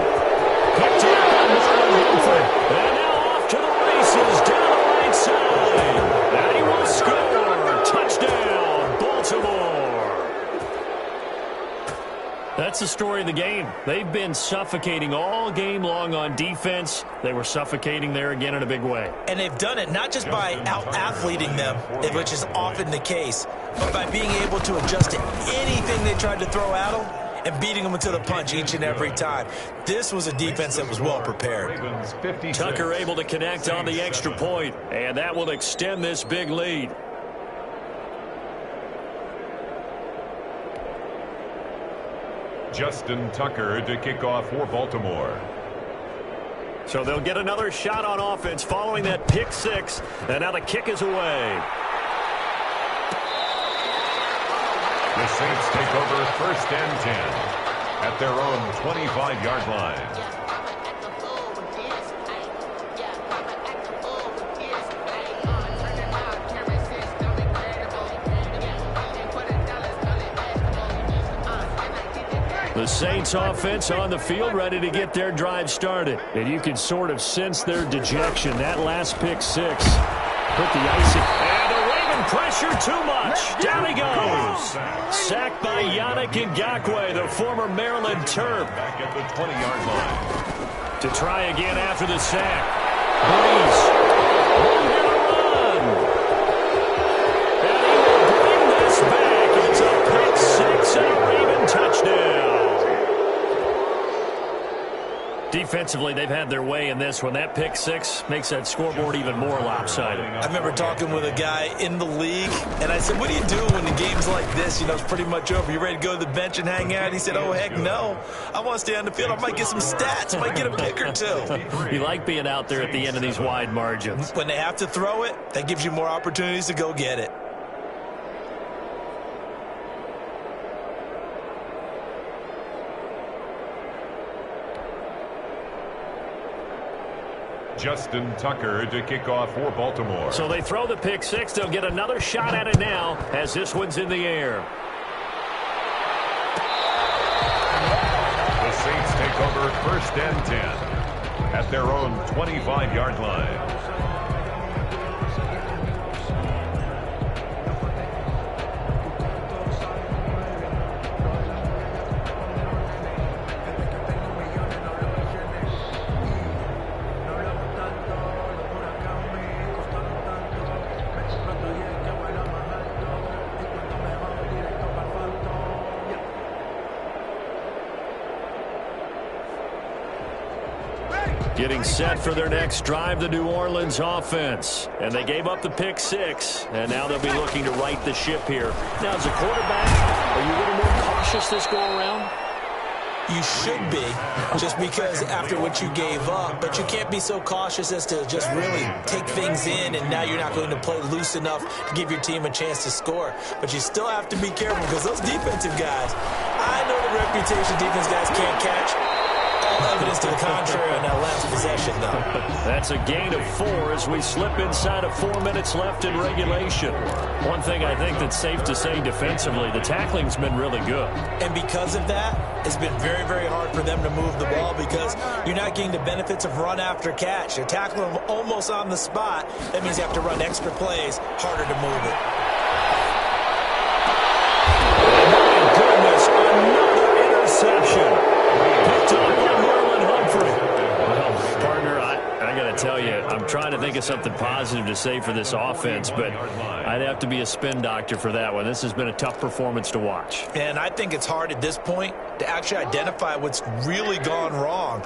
Speaker 1: Picked up by Marlon Humphrey. And now off to the races down the right side. And he will score. Touchdown, Baltimore. That's the story of the game. They've been suffocating all game long on defense. They were suffocating there again in a big way.
Speaker 3: And they've done it not just by out-athleting them, which is often the case, but by being able to adjust to anything they tried to throw at them and beating them to the punch each and every time. This was a defense that was well prepared.
Speaker 1: Tucker able to connect on the extra point, and that will extend this big lead.
Speaker 2: Justin Tucker to kick off for Baltimore.
Speaker 1: So they'll get another shot on offense following that pick 6, and now the kick is away.
Speaker 2: The Saints take over 1st and 10 at their own 25-yard line.
Speaker 1: The Saints offense on the field ready to get their drive started.
Speaker 4: And you can sort of sense their dejection. That last pick 6 put the icing. And the Raven pressure too much. Down he goes. Sacked by Yannick Ngakoue, the former Maryland Terp.
Speaker 2: Back at the 20-yard line.
Speaker 4: To try again after the sack. Breeze. One-hit run. And he will bring this back. It's a pick six and a Raven touchdown. Defensively, they've had their way in this one. That pick six makes that scoreboard even more lopsided.
Speaker 3: I remember talking with a guy in the league, and I said, what do you do when the game's like this? You know, it's pretty much over. You ready to go to the bench and hang out? He said, oh, heck no. I want to stay on the field. I might get some stats. I might get a pick or two.
Speaker 4: You like being out there at the end of these wide margins.
Speaker 3: When they have to throw it, that gives you more opportunities to go get it.
Speaker 2: Justin Tucker to kick off for Baltimore.
Speaker 4: So they throw the pick six. They'll get another shot at it now as this one's in the air.
Speaker 2: The Saints take over 1st and 10 at their own 25-yard line.
Speaker 4: Getting set for their next drive, the New Orleans offense. And they gave up the pick six, and now they'll be looking to right the ship here. Now, as a quarterback, are you a little more cautious this go-around?
Speaker 3: You should be, just because after what you gave up, but you can't be so cautious as to just really take things in, and now you're not going to play loose enough to give your team a chance to score. But you still have to be careful because those defensive guys, I know the reputation defense guys can't catch. All evidence to the contrary on that last possession, though.
Speaker 4: That's a gain of 4 as we slip inside of 4 minutes left in regulation. One thing I think that's safe to say defensively, the tackling's been really good.
Speaker 3: And because of that, it's been very, very hard for them to move the ball because you're not getting the benefits of run after catch. You're tackling them almost on the spot. That means you have to run extra plays, harder to move it.
Speaker 4: My goodness, another interception. Picked up by Marlon Humphrey. Well, partner, I got to tell you, I'm trying to think of something positive to say for this offense, but I'd have to be a spin doctor for that one. This has been a tough performance to watch.
Speaker 3: And I think it's hard at this point to actually identify what's really gone wrong.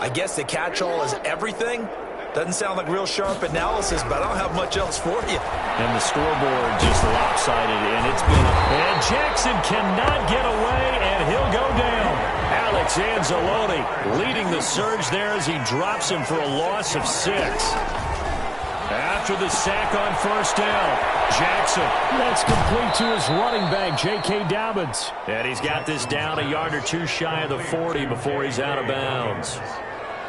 Speaker 3: I guess the catch-all is everything. Doesn't sound like real sharp analysis, but I don't have much else for you.
Speaker 4: And the scoreboard just lopsided, and it's been... And Jackson cannot get away, and he'll go down. Alex Anzalone leading the surge there as he drops him for a loss of 6. After the sack on 1st down, Jackson. That's complete to his running back, J.K. Dobbins. And he's got this down a yard or two shy of the 40 before he's out of bounds.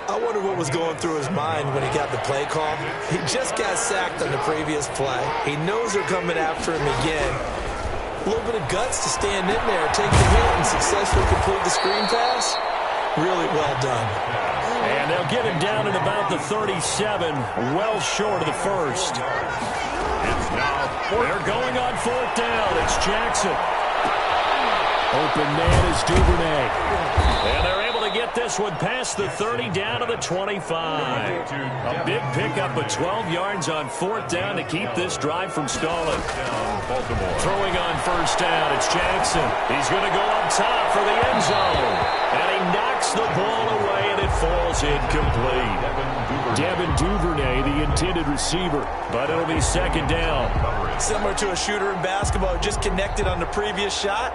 Speaker 3: I wonder what was going through his mind when he got the play call. He just got sacked on the previous play. He knows they're coming after him again. A little bit of guts to stand in there, take the hit, and successfully complete the screen pass. Really well done.
Speaker 4: And they'll get him down at about the 37, well short of the first.
Speaker 2: It's now
Speaker 4: They're going on 4th down. It's Jackson. Open man is Duvernay. And they're able to get this one past the 30 down to the 25. A big pickup of 12 yards on 4th down to keep this drive from stalling. Throwing on 1st down, it's Jackson. He's going to go up top for the end zone. And he knocks the ball away, and it falls incomplete. Devin Duvernay, the intended receiver, but it'll be 2nd down.
Speaker 3: Similar to a shooter in basketball who just connected on the previous shot.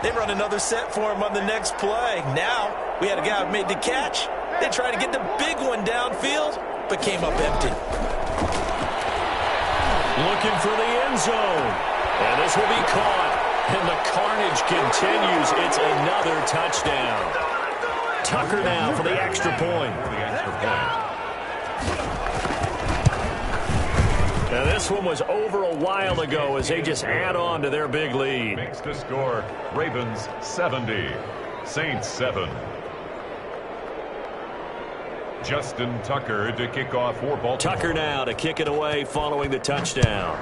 Speaker 3: They run another set for him on the next play. Now, we had a guy who made the catch. They tried to get the big one downfield, but came up empty.
Speaker 4: Looking for the end zone. And this will be caught. And the carnage continues. It's another touchdown. Tucker now for the extra point. Now this one was over a while ago as they just add on to their big lead.
Speaker 2: makes the score Ravens 70, Saints 7. Justin Tucker to kick off for Baltimore.
Speaker 1: Tucker now to kick it away following the touchdown.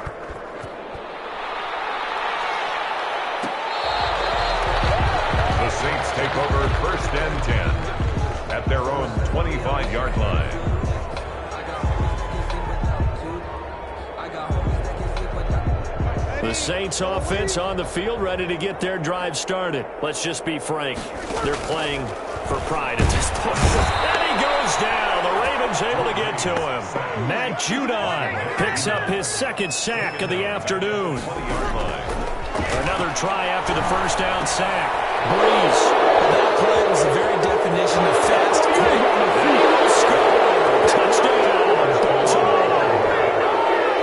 Speaker 2: The Saints take over 1st and 10 at their own 25-yard line.
Speaker 1: The Saints offense on the field, ready to get their drive started. Let's just be frank. They're playing for pride at this point. And he goes down. The Ravens able to get to him. Matt Judon picks up his 2nd sack of the afternoon. Another try after the first down sack. Breeze.
Speaker 3: That play was the very definition of fast, quick.
Speaker 1: Touchdown, Baltimore.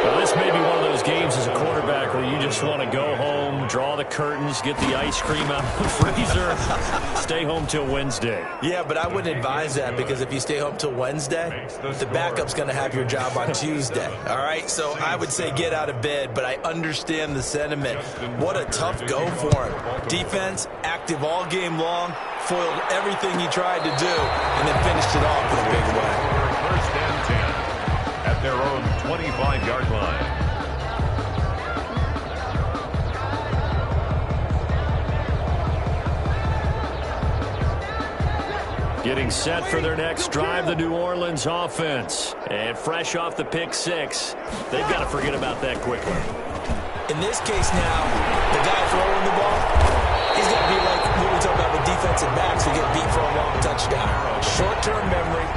Speaker 1: Now, this may be one of those games as a quarterback where you just want to go home, draw the curtains, get the ice cream out of the freezer, stay home till Wednesday.
Speaker 3: Yeah, but I wouldn't advise that, because if you stay home till Wednesday, the backup's going to have your job on Tuesday. All right? So I would say get out of bed, but I understand the sentiment. What a tough go for him. Defense, active all game long, foiled everything he tried to do, and then finished it off in a big way.
Speaker 2: 1st and 10 at their own 25-yard line.
Speaker 1: Getting set for their next drive, the New Orleans offense. And fresh off the pick 6, they've got to forget about that quickly.
Speaker 3: In this case now, the guy throwing the ball, he's going to be like what we talk about with defensive backs who get beat for a long touchdown. Short-term memory,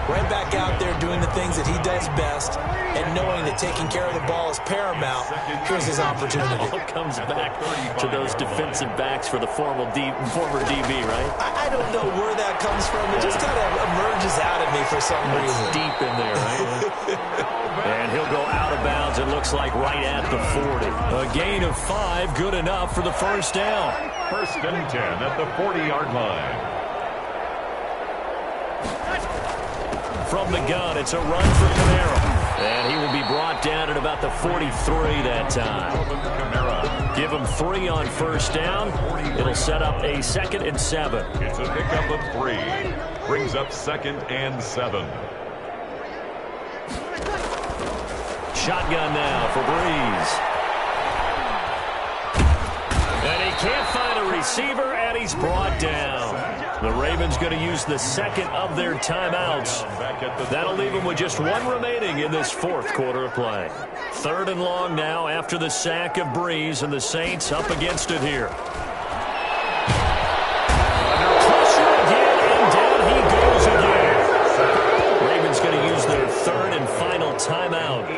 Speaker 3: right back out there doing the things that he does best, and knowing that taking care of the ball is paramount. Here's his opportunity.
Speaker 1: It all comes back to those defensive backs for the former DB, right?
Speaker 3: I don't know where that comes from. It just kind of emerges out of me for some reason.
Speaker 1: Deep in there, right? And he'll go out of bounds, it looks like, right at the 40. A gain of 5, good enough for the first down.
Speaker 2: 1st and 10 at the 40-yard line.
Speaker 1: From the gun, it's a run for Camara. And he will be brought down at about the 43 that time. Give him 3 on first down. It'll set up a 2nd and 7.
Speaker 2: It's a pickup of 3. Brings up 2nd and 7.
Speaker 1: Shotgun now for Breeze. And he can't find a receiver, and he's brought down. The Ravens going to use the 2nd of their timeouts. That'll leave them with just 1 remaining in this 4th quarter of play. 3rd and long now after the sack of Breeze, and the Saints up against it here. Under pressure again, and down he goes again. Ravens going to use their 3rd and final timeout.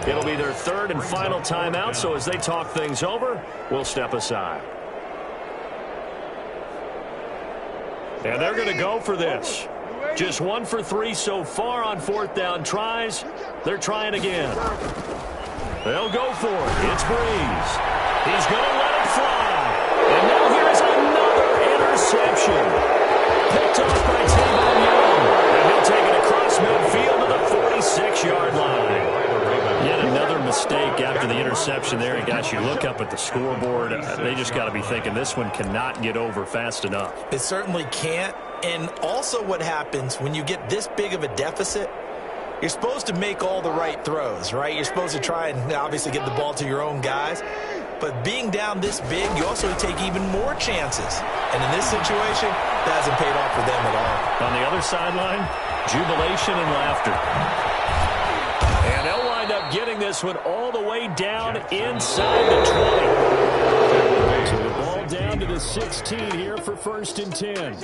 Speaker 1: It'll be their 3rd and final timeout, so as they talk things over, we'll step aside. And they're going to go for this. Just 1 for 3 so far on 4th down tries. They're trying again. They'll go for it. It's Breeze. He's going to let it fly. And now here's another interception. Picked off by Tavon Young. And he'll take it across midfield to the 46-yard line. Yet another mistake after the interception there. And guys, you look up at the scoreboard, they just got to be thinking this one cannot get over fast enough.
Speaker 3: It certainly can't. And also what happens when you get this big of a deficit, you're supposed to make all the right throws, right? You're supposed to try and obviously get the ball to your own guys. But being down this big, you also take even more chances. And in this situation, that hasn't paid off for them at all.
Speaker 1: On the other sideline, jubilation and laughter. And they'll wind up getting this one all the way down inside the 20. So the ball down to the 16 here for 1st and 10.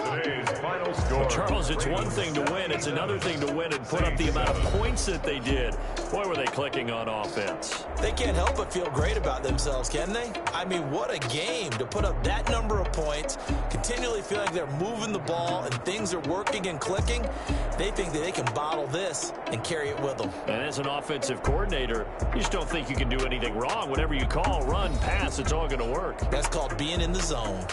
Speaker 1: Well, Charles, it's one thing to win. It's another thing to win and put up the amount of points that they did. Boy, were they clicking on offense.
Speaker 3: They can't help but feel great about themselves, can they? I mean, what a game to put up that number of points, continually feeling like they're moving the ball and things are working and clicking. They think that they can bottle this and carry it with them.
Speaker 1: And as an offensive coordinator, you just don't think you can do anything wrong. Whatever you call, run, pass, it's all going to work.
Speaker 3: That's called being in the zone.